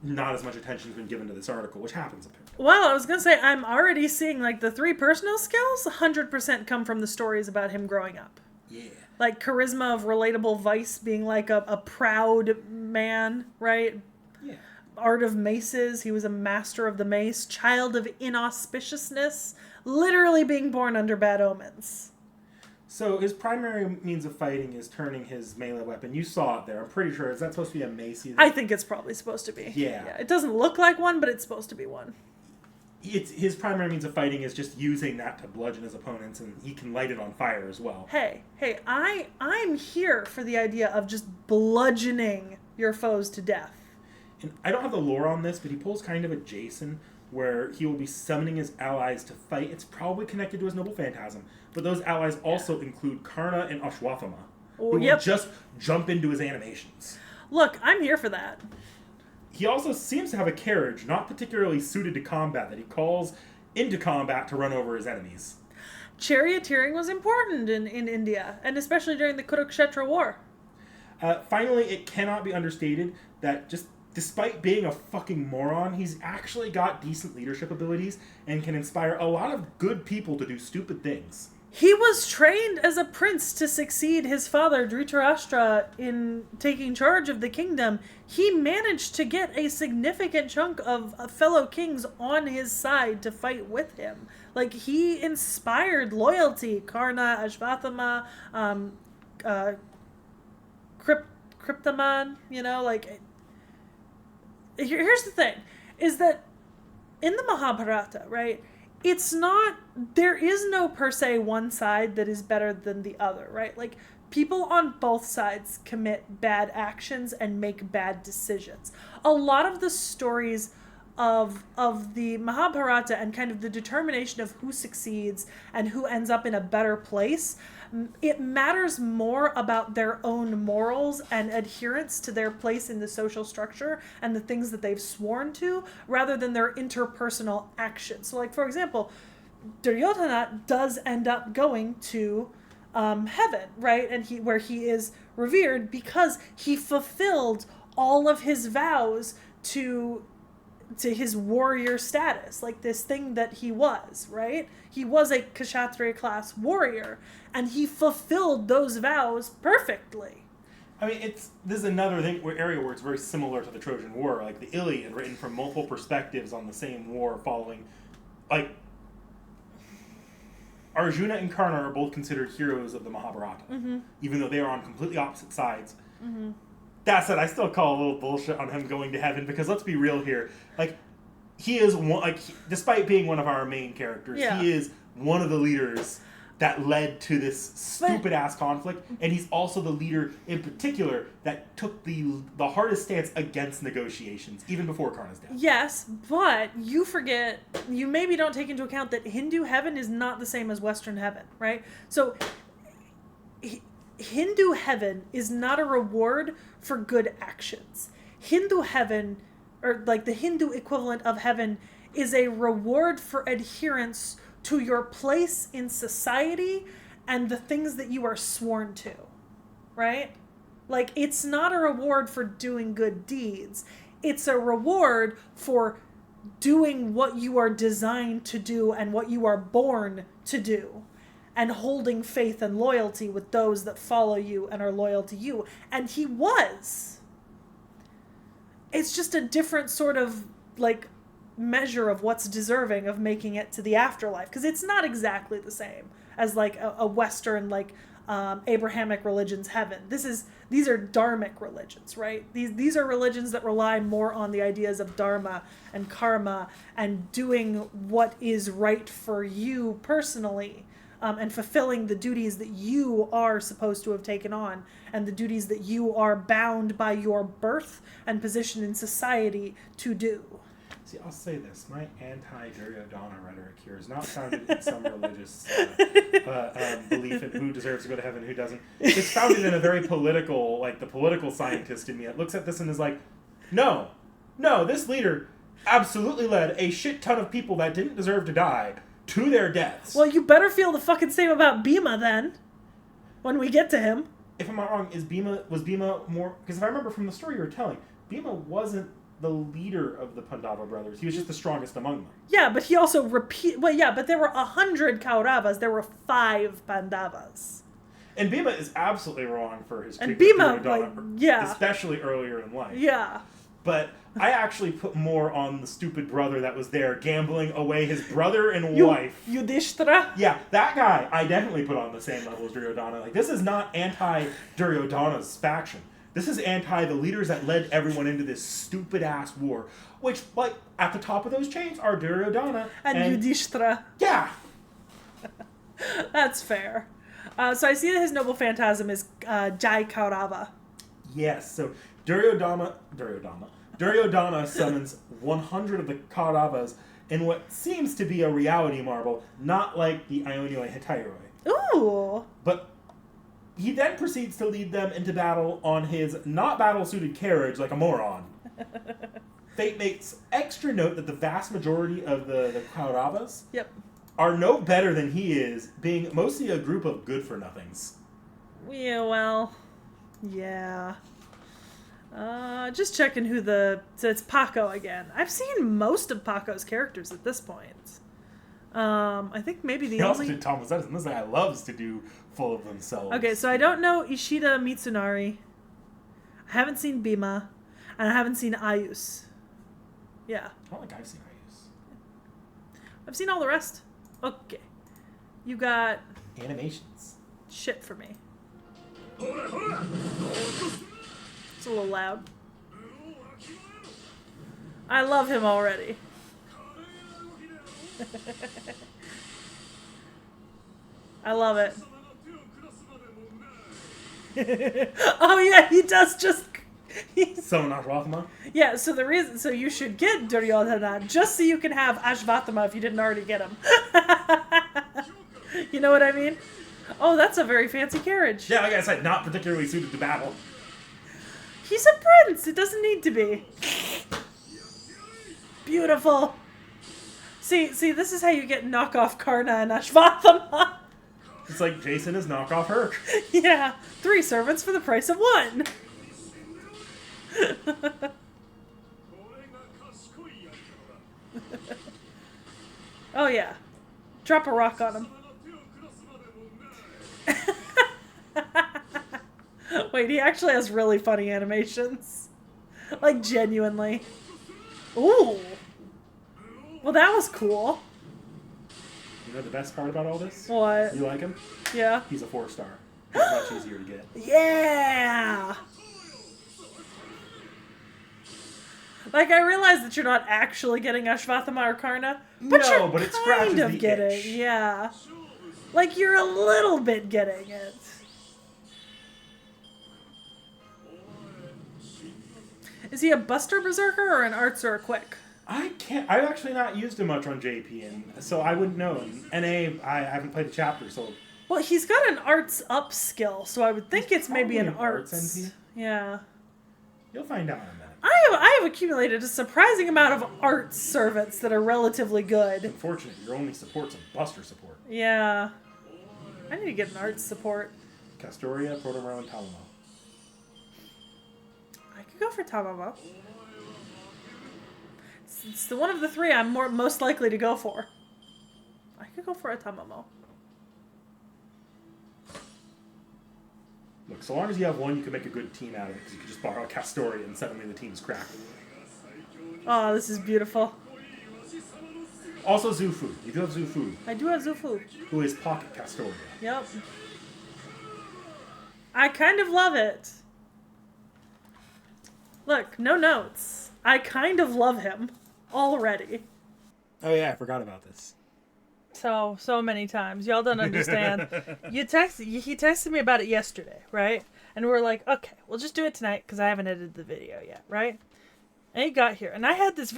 not as much attention's been given to this article, which happens apparently. Well, I was going to say, I'm already seeing, like, the 3 personal skills 100% come from the stories about him growing up. Yeah. Like, charisma of relatable vice being, like, a proud man, right? Yeah. Art of maces, he was a master of the mace. Child of inauspiciousness, literally being born under bad omens. So his primary means of fighting is turning his melee weapon. You saw it there. I'm pretty sure. Is that supposed to be a mace? I think it's probably supposed to be. Yeah. It doesn't look like one, but it's supposed to be one. His primary means of fighting is just using that to bludgeon his opponents, and he can light it on fire as well. Hey, I'm here for the idea of just bludgeoning your foes to death. And I don't have the lore on this, but he pulls kind of a Jason, where he will be summoning his allies to fight. It's probably connected to his noble phantasm, but those allies also include Karna and Ashwathama, who will just jump into his animations. Look, I'm here for that. He also seems to have a carriage not particularly suited to combat that he calls into combat to run over his enemies. Charioteering was important in India, and especially during the Kurukshetra War. Finally, it cannot be understated that just despite being a fucking moron, he's actually got decent leadership abilities and can inspire a lot of good people to do stupid things. He was trained as a prince to succeed his father, Dhritarashtra, in taking charge of the kingdom. He managed to get a significant chunk of fellow kings on his side to fight with him. Like, he inspired loyalty. Karna, Ashvathama, Cryptaman, you know, like... Here's the thing, is that in the Mahabharata, right, it's not, there is no per se one side that is better than the other, right? Like, people on both sides commit bad actions and make bad decisions. A lot of the stories of the Mahabharata and kind of the determination of who succeeds and who ends up in a better place, it matters more about their own morals and adherence to their place in the social structure and the things that they've sworn to, rather than their interpersonal actions. So, like, for example, Duryodhana does end up going to heaven, right? And where he is revered because he fulfilled all of his vows to his warrior status, like this thing that he was, right? He was a Kshatriya class warrior, and he fulfilled those vows perfectly. I mean, this is another thing area where it's very similar to the Trojan War, like the Iliad, written from multiple perspectives on the same war, following, like, Arjuna and Karna are both considered heroes of the Mahabharata, even though they are on completely opposite sides. That said, I still call a little bullshit on him going to heaven, because let's be real here. Like, he is one, like, despite being one of our main characters, he is one of the leaders that led to this stupid ass conflict, and he's also the leader in particular that took the hardest stance against negotiations even before Karna's death. Yes, but you maybe don't take into account that Hindu heaven is not the same as Western heaven, right? So Hindu heaven is not a reward for good actions. Hindu heaven, or like the Hindu equivalent of heaven, is a reward for adherence to your place in society and the things that you are sworn to, right? Like, it's not a reward for doing good deeds. It's a reward for doing what you are designed to do and what you are born to do, and holding faith and loyalty with those that follow you and are loyal to you. And he was. It's just a different sort of, like, measure of what's deserving of making it to the afterlife, because it's not exactly the same as like a Western, like Abrahamic religion's heaven. These are dharmic religions, right? These are religions that rely more on the ideas of dharma and karma and doing what is right for you personally, and fulfilling the duties that you are supposed to have taken on, and the duties that you are bound by your birth and position in society to do. See, I'll say this. My anti-Duryodhana rhetoric here is not founded in some religious belief in who deserves to go to heaven and who doesn't. It's founded in a very political, like the political scientist in me that looks at this and is like, no, this leader absolutely led a shit ton of people that didn't deserve to die to their deaths. Well, you better feel the fucking same about Bhima then, when we get to him. If I'm not wrong, was Bhima more... Because if I remember from the story you were telling, Bhima wasn't the leader of the Pandava brothers. He was just the strongest among them. Yeah, but he also but there were 100 Kauravas. There were 5 Pandavas. And Bhima is absolutely wrong for his treatment of Duryodhana, especially earlier in life. Yeah. But I actually put more on the stupid brother that was there gambling away his brother and wife. Yudhishthira? Yeah, that guy I definitely put on the same level as Duryodhana. Like, this is not anti-Duryodhana's faction. This is anti the leaders that led everyone into this stupid-ass war. Which, like, at the top of those chains are Duryodhana and Yudhishthira. Yeah. That's fair. So I see that his noble phantasm is Jai Kaurava. Yes, so Duryodhana summons 100 of the Kauravas in what seems to be a reality marble, not like the Ionioi Hetairoi. Ooh! But he then proceeds to lead them into battle on his not battle-suited carriage like a moron. Fate makes extra note that the vast majority of the Kauravas are no better than he is, being mostly a group of good-for-nothings. Yeah, well, yeah. Just checking so it's Paco again. I've seen most of Paco's characters at this point. I think maybe the he only... also did Thomas Edison. This guy loves to do full of themselves. Okay, so I don't know Ishida Mitsunari. I haven't seen Bhima. And I haven't seen Ayus. Yeah. I don't think I've seen Ayus. I've seen all the rest. Okay. You got... Animations. Shit for me. It's a little loud. I love him already. I love it. Oh yeah, he does just... Summon Ashvatthama? Yeah, so you should get Duryodhana just so you can have Ashvatthama if you didn't already get him. You know what I mean? Oh, that's a very fancy carriage. Yeah, like I said, not particularly suited to battle. He's a prince. It doesn't need to be. Beautiful. See, this is how you get knockoff Karna and Ashvatthama. It's like Jason is knockoff Herc. Yeah, 3 servants for the price of 1. Oh yeah. Drop a rock on him. Wait, he actually has really funny animations. Like, genuinely. Ooh. Well, that was cool. You know the best part about all this? What? You like him? Yeah. He's a 4-star. He's much easier to get. Yeah! Like, I realize that you're not actually getting Ashvatthama or Karna, but no, you're but it scratches kind of the getting, itch. yeah. Like, you're a little bit getting it. Is he a Buster Berserker or an Arts or a Quick? I've actually not used him much on JP, and so I wouldn't know. NA, I haven't played the chapter, so... Well, he's got an Arts up skill, so I would think it's maybe an Arts. NP. Yeah. You'll find out in a minute. I have accumulated a surprising amount of Arts servants that are relatively good. Unfortunately, your only support's a Buster support. Yeah. I need to get an Arts support. Castoria, Protomero, and Talamo. I could go for Tamamo. It's the one of the three I'm most likely to go for. I could go for a Tamamo. Look, so long as you have one, you can make a good team out of it, because you can just borrow a Castoria and suddenly the team's cracked. Oh, this is beautiful. Also Zufu. You do have Zufu. I do have Zufu. Who is Pocket Castoria. Yep. I kind of love it. Look, no notes. I kind of love him already. Oh yeah, I forgot about this. So many times. Y'all don't understand. He texted me about it yesterday, right? And we were like, okay, we'll just do it tonight because I haven't edited the video yet, right? And he got here. And I had this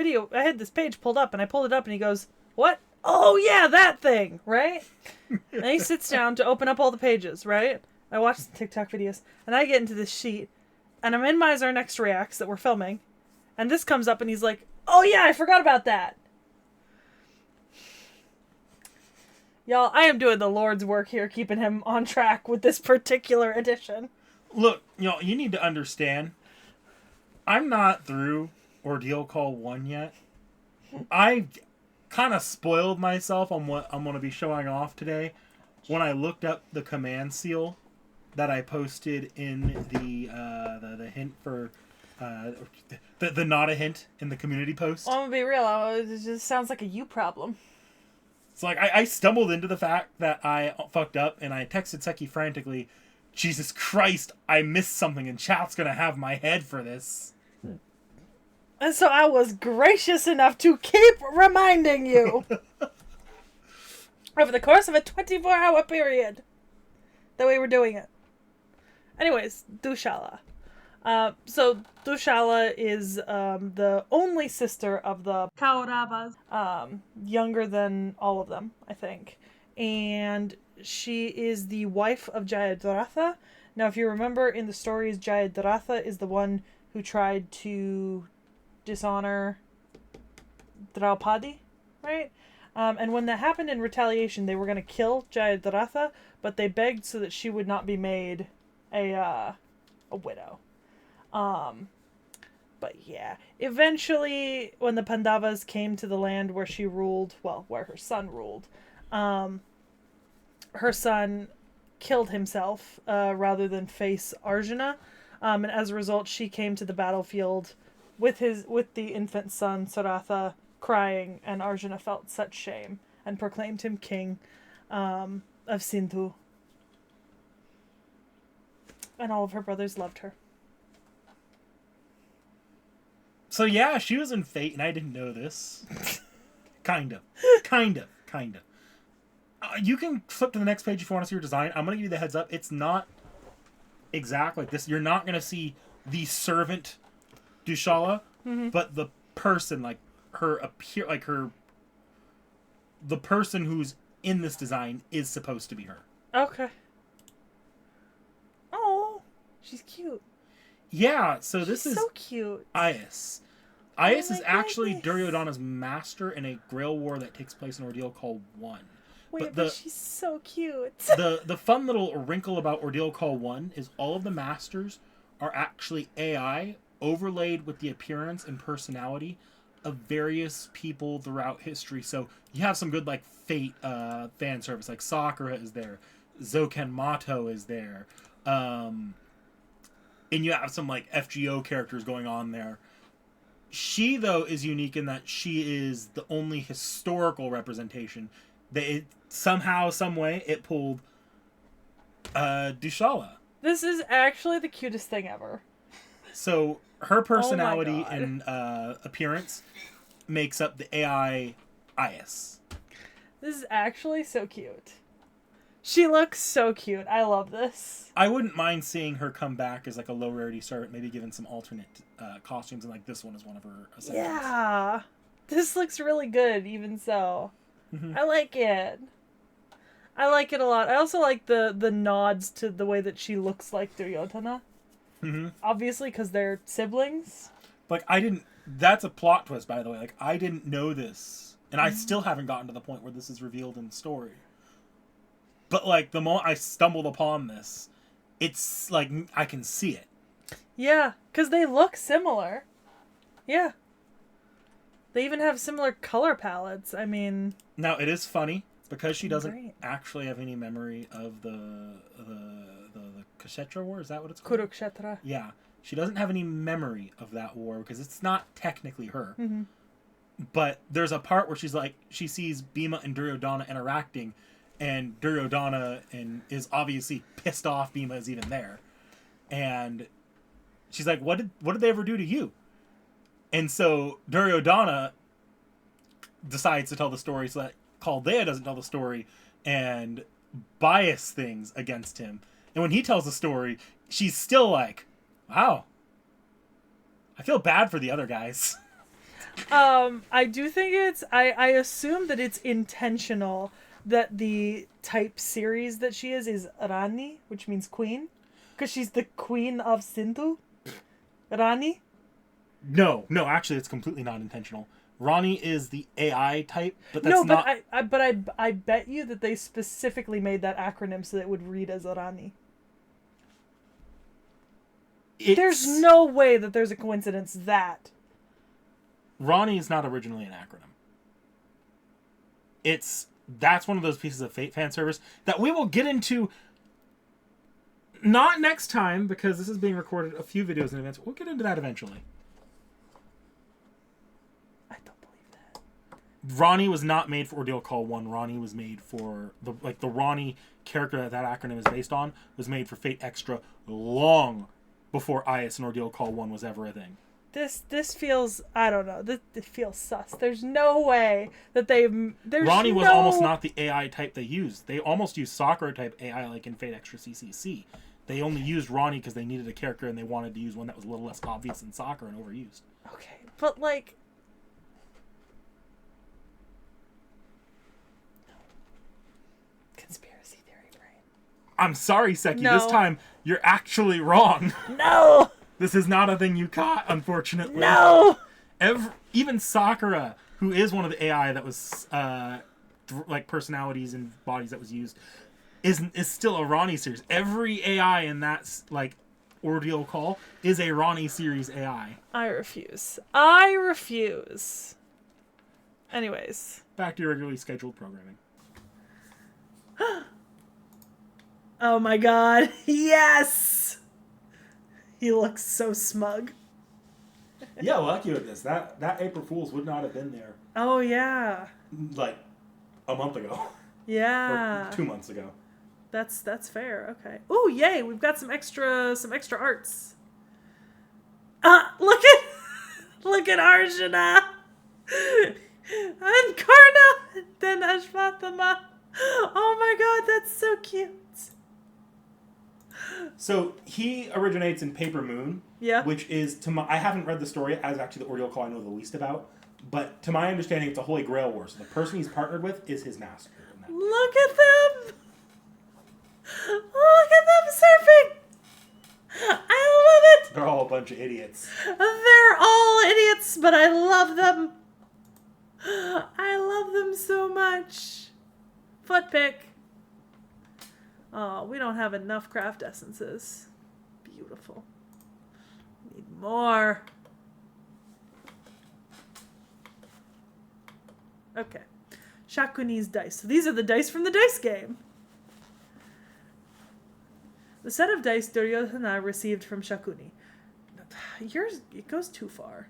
page pulled up, and I pulled it up, and he goes, what? Oh, yeah, that thing, right? And he sits down to open up all the pages, right? I watch some TikTok videos, and I get into this sheet, and I'm in my Our Next Reacts that we're filming, and this comes up, and he's like, oh, yeah, I forgot about that. Y'all, I am doing the Lord's work here, keeping him on track with this particular edition. Look, you need to understand, I'm not through Ordeal Call 1 yet. I kind of spoiled myself on what I'm going to be showing off today when I looked up the command seal that I posted in the hint for the not a hint in the community post. Well, I'm going to be real, it just sounds like a you problem. So like I stumbled into the fact that I fucked up, and I texted Sekhie frantically, Jesus Christ, I missed something, and chat's gonna have my head for this. And so I was gracious enough to keep reminding you over the course of a 24-hour period that we were doing it. Anyways, Dushala. So Dushala is the only sister of the Kauravas, younger than all of them, I think. And she is the wife of Jayadratha. Now, if you remember in the stories, Jayadratha is the one who tried to dishonor Draupadi, right? And when that happened in retaliation, they were going to kill Jayadratha, but they begged so that she would not be made a widow. But yeah, eventually when the Pandavas came to the land where she ruled, well, where her son ruled, her son killed himself, rather than face Arjuna. And as a result, she came to the battlefield with the infant son, Saratha, crying, and Arjuna felt such shame and proclaimed him king, of Sindhu. And all of her brothers loved her. So yeah, she was in Fate, and I didn't know this. Kind of. You can flip to the next page if you want to see her design. I'm going to give you the heads up. It's not exact like this. You're not going to see the servant Dushala, but the person, like her the person who's in this design is supposed to be her. Okay. Oh, she's cute. Yeah, so this is so cute. Ias. Ias is actually goodness. Duryodhana's master in a Grail war that takes place in Ordeal Call 1. Wait, but she's so cute. the fun little wrinkle about Ordeal Call 1 is all of the masters are actually AI overlaid with the appearance and personality of various people throughout history. So you have some good like Fate fan service, like Sakura is there, Zoken Mato is there, and you have some like FGO characters going on there. She, though, is unique in that she is the only historical representation. That somehow, some way, it pulled Dushala. This is actually the cutest thing ever. So her personality and appearance makes up the AI Ias. This is actually so cute. She looks so cute. I love this. I wouldn't mind seeing her come back as like a low rarity servant, maybe given some alternate costumes, and like this one is one of her ascensions. Yeah. This looks really good, even so. I like it. I like it a lot. I also like the nods to the way that she looks like Duryodhana. Obviously, because they're siblings. Like, that's a plot twist, by the way. Like, I didn't know this. And I still haven't gotten to the point where this is revealed in the story. But, like, the moment I stumbled upon this, it's, like, I can see it. Yeah, because they look similar. Yeah. They even have similar color palettes. I mean... Now, it is funny, because she doesn't actually have any memory of the Kshetra War. Is that what it's called? Kurukshetra. Yeah. She doesn't have any memory of that war, because it's not technically her. But there's a part where she sees Bhima and Duryodhana interacting, and Duryodhana is obviously pissed off Bhima is even there. And she's like, what did they ever do to you? And so Duryodhana decides to tell the story so that Chaldea doesn't tell the story and bias things against him. And when he tells the story, she's still like, wow, I feel bad for the other guys. I do think I assume that it's intentional that the type series that she is Rani, which means queen. Because she's the queen of Sindhu. Rani? No, actually it's completely not intentional. Rani is the AI type, but that's not... I bet you that they specifically made that acronym so that it would read as Rani. There's no way that there's a coincidence that... Rani is not originally an acronym. That's one of those pieces of Fate fan service that we will get into not next time, because this is being recorded a few videos in advance. We'll get into that eventually. I don't believe that. Rani was not made for Ordeal Call 1. Rani was made for the Rani character that acronym is based on was made for Fate Extra long before IS and Ordeal Call 1 was ever a thing. This feels, I don't know, it feels sus. There's no way that Rani was almost not the AI type they used. They almost used Sakura type AI like in Fate Extra CCC. They only used Rani because they needed a character and they wanted to use one that was a little less obvious than Sakura and overused. Okay, but like... Conspiracy theory brain. I'm sorry, Sekhie. No. This time, you're actually wrong. No! This is not a thing you caught, unfortunately. No! Even Sakura, who is one of the AI that was, like, personalities and bodies that was used, is still a Rani series. Every AI in that, like, Ordeal Call is a Rani series AI. I refuse. Anyways. Back to your regularly scheduled programming. Oh my god. Yes! He looks so smug. Yeah, lucky with this. That April Fool's would not have been there. Oh, yeah. Like, a month ago. Yeah. Or 2 months ago. That's fair. Okay. Oh, yay! We've got some extra arts. Look at Arjuna and Karna, then Ashvatthama. Oh my god, that's so cute. So he originates in Paper Moon, which is I haven't read the story as actually the Ordeal Call I know the least about, but to my understanding, it's a Holy Grail war. So the person he's partnered with is his master. Look at them! Look at them surfing! I love it! They're all a bunch of idiots. They're all idiots, but I love them. I love them so much. Foot pick. Oh, we don't have enough craft essences. Beautiful. Need more. Okay. Shakuni's dice. So these are the dice from the dice game. The set of dice Duryodhana received from Shakuni. It goes too far.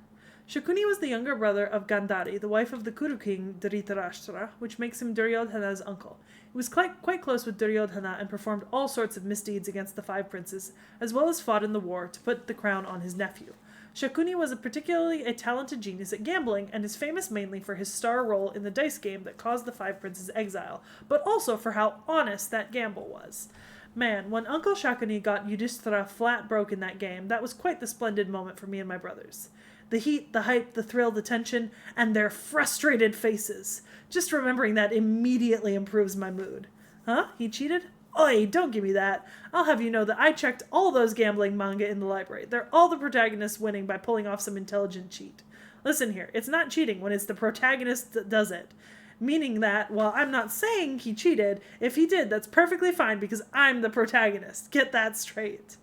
Shakuni was the younger brother of Gandhari, the wife of the Kuru king Dhritarashtra, which makes him Duryodhana's uncle. He was quite close with Duryodhana and performed all sorts of misdeeds against the five princes, as well as fought in the war to put the crown on his nephew. Shakuni was particularly a talented genius at gambling and is famous mainly for his star role in the dice game that caused the Five Princes' exile, but also for how honest that gamble was. Man, when Uncle Shakuni got Yudhishthira flat broke in that game, that was quite the splendid moment for me and my brothers. The heat, the hype, the thrill, the tension, and their frustrated faces. Just remembering that immediately improves my mood. Huh? He cheated? Oi, don't give me that. I'll have you know that I checked all those gambling manga in the library. They're all the protagonists winning by pulling off some intelligent cheat. Listen here, it's not cheating when it's the protagonist that does it. Meaning that, while I'm not saying he cheated, if he did, that's perfectly fine because I'm the protagonist. Get that straight.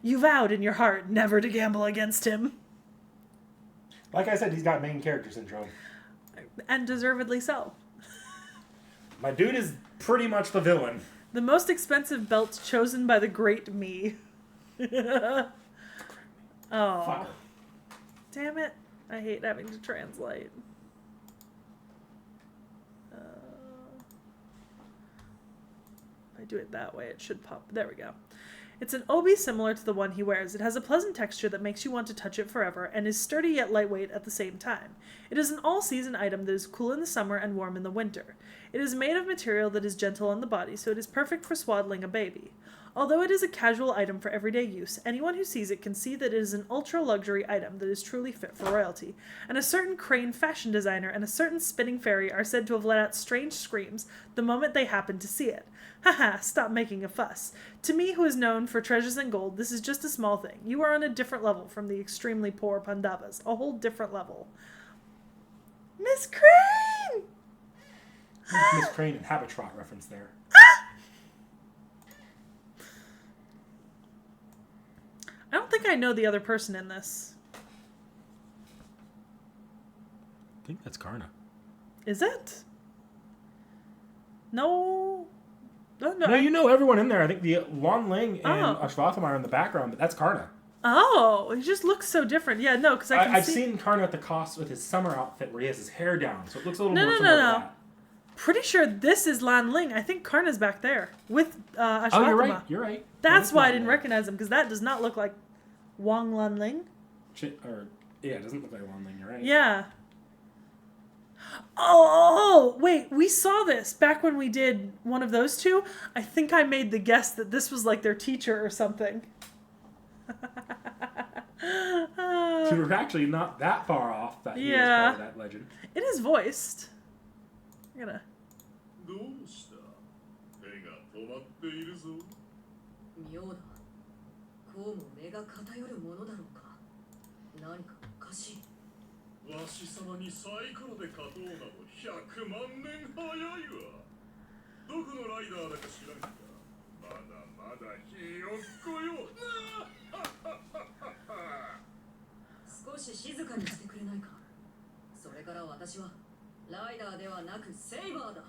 You vowed in your heart never to gamble against him. Like I said, he's got main character syndrome. And deservedly so. My dude is pretty much the villain. The most expensive belt chosen by the great me. Oh. Fuck. Damn it. I hate having to translate. If I do it that way, it should pop. There we go. It's an obi similar to the one he wears. It has a pleasant texture that makes you want to touch it forever, and is sturdy yet lightweight at the same time. It is an all-season item that is cool in the summer and warm in the winter. It is made of material that is gentle on the body, so it is perfect for swaddling a baby. Although it is a casual item for everyday use, anyone who sees it can see that it is an ultra-luxury item that is truly fit for royalty, and a certain crane fashion designer and a certain spinning fairy are said to have let out strange screams the moment they happened to see it. Haha, stop making a fuss. To me, who is known for treasures and gold, this is just a small thing. You are on a different level from the extremely poor Pandavas. A whole different level. Miss Crane! Miss Crane and Habitrot reference there. I don't think I know the other person in this. I think that's Karna. Is it? No. No, you know everyone in there. I think the Lan Ling and Ashvatham are in the background, but that's Karna. Oh, he just looks so different. Yeah, no, because I've seen Karna at the cost with his summer outfit where he has his hair down, so it looks a little more similar to that. Pretty sure this is Lan Ling. I think Karna's back there with Ashvathama. Oh, you're right. You're right. That's why I didn't recognize him, because that does not look like Wang Lan Ling. Yeah, it doesn't look like Lan Ling. You're right. Yeah. Oh, wait, we saw this back when we did one of those two. I think I made the guess that this was like their teacher or something. So we're actually not that far off that he was part of that legend. It is voiced. I'm gonna... どうした手が止まっているぞ妙だこうも目が偏るものだろうか何かおかしいわし様にサイコロで勝とうなど100万年早いわどこのライダーだか知らんがまだまだひよっこよ少し静かにしてくれないかそれから私はライダーではなくセイバーだ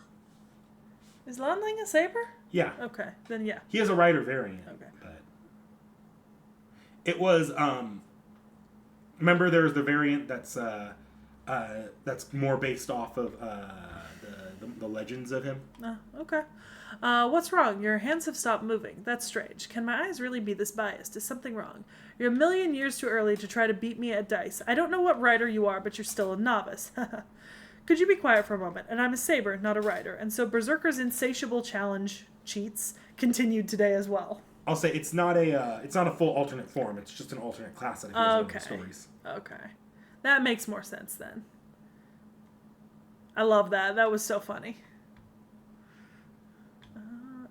Is Lan Ling a saber? Yeah. Okay, then yeah. He has a rider variant. Okay. But it was, remember there's the variant that's more based off of the legends of him? Okay. What's wrong? Your hands have stopped moving. That's strange. Can my eyes really be this biased? Is something wrong? You're a million years too early to try to beat me at dice. I don't know what rider you are, but you're still a novice. Could you be quiet for a moment? And I'm a saber, not a rider. And so Berserker's insatiable challenge cheats continued today as well. I'll say it's not a full alternate form. It's just an alternate class that appears in the stories. Okay. That makes more sense then. I love that. That was so funny.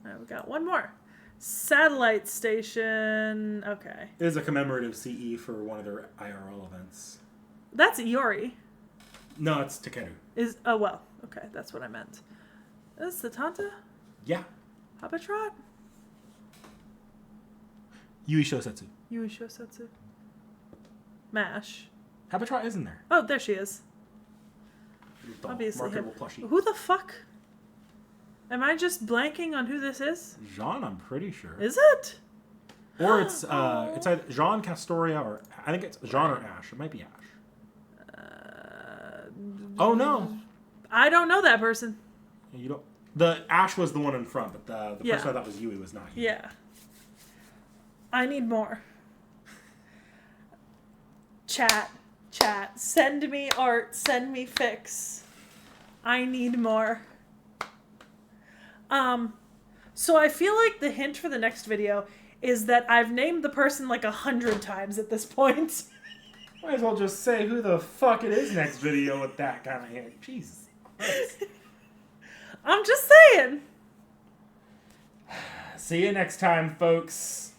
We got one more. Satellite station. Okay. It is a commemorative CE for one of their IRL events. That's Iori. No, it's Takeru. Well, okay, that's what I meant. Is this Satanta? Yeah. Habitrot? Yui Shosetsu. Yui Shosetsu. MASH. Habitrot is in there. Oh, there she is. The Obviously. marketable plushie. Who the fuck? Am I just blanking on who this is? Jean, I'm pretty sure. Is it? Or it's either Jean Castoria or I think it's Jean or Ash. It might be Ash. Oh no. I don't know that person. You don't. The Ash was the one in front, but the Yeah. person I thought was Yui was not Yui. Yeah. I need more. Chat. Send me art. Send me fics. I need more. So I feel like the hint for the next video is that I've named the person like 100 times at this point. Might as well just say who the fuck it is next video with that kind of hint. Jesus Christ. I'm just saying. See you next time, folks.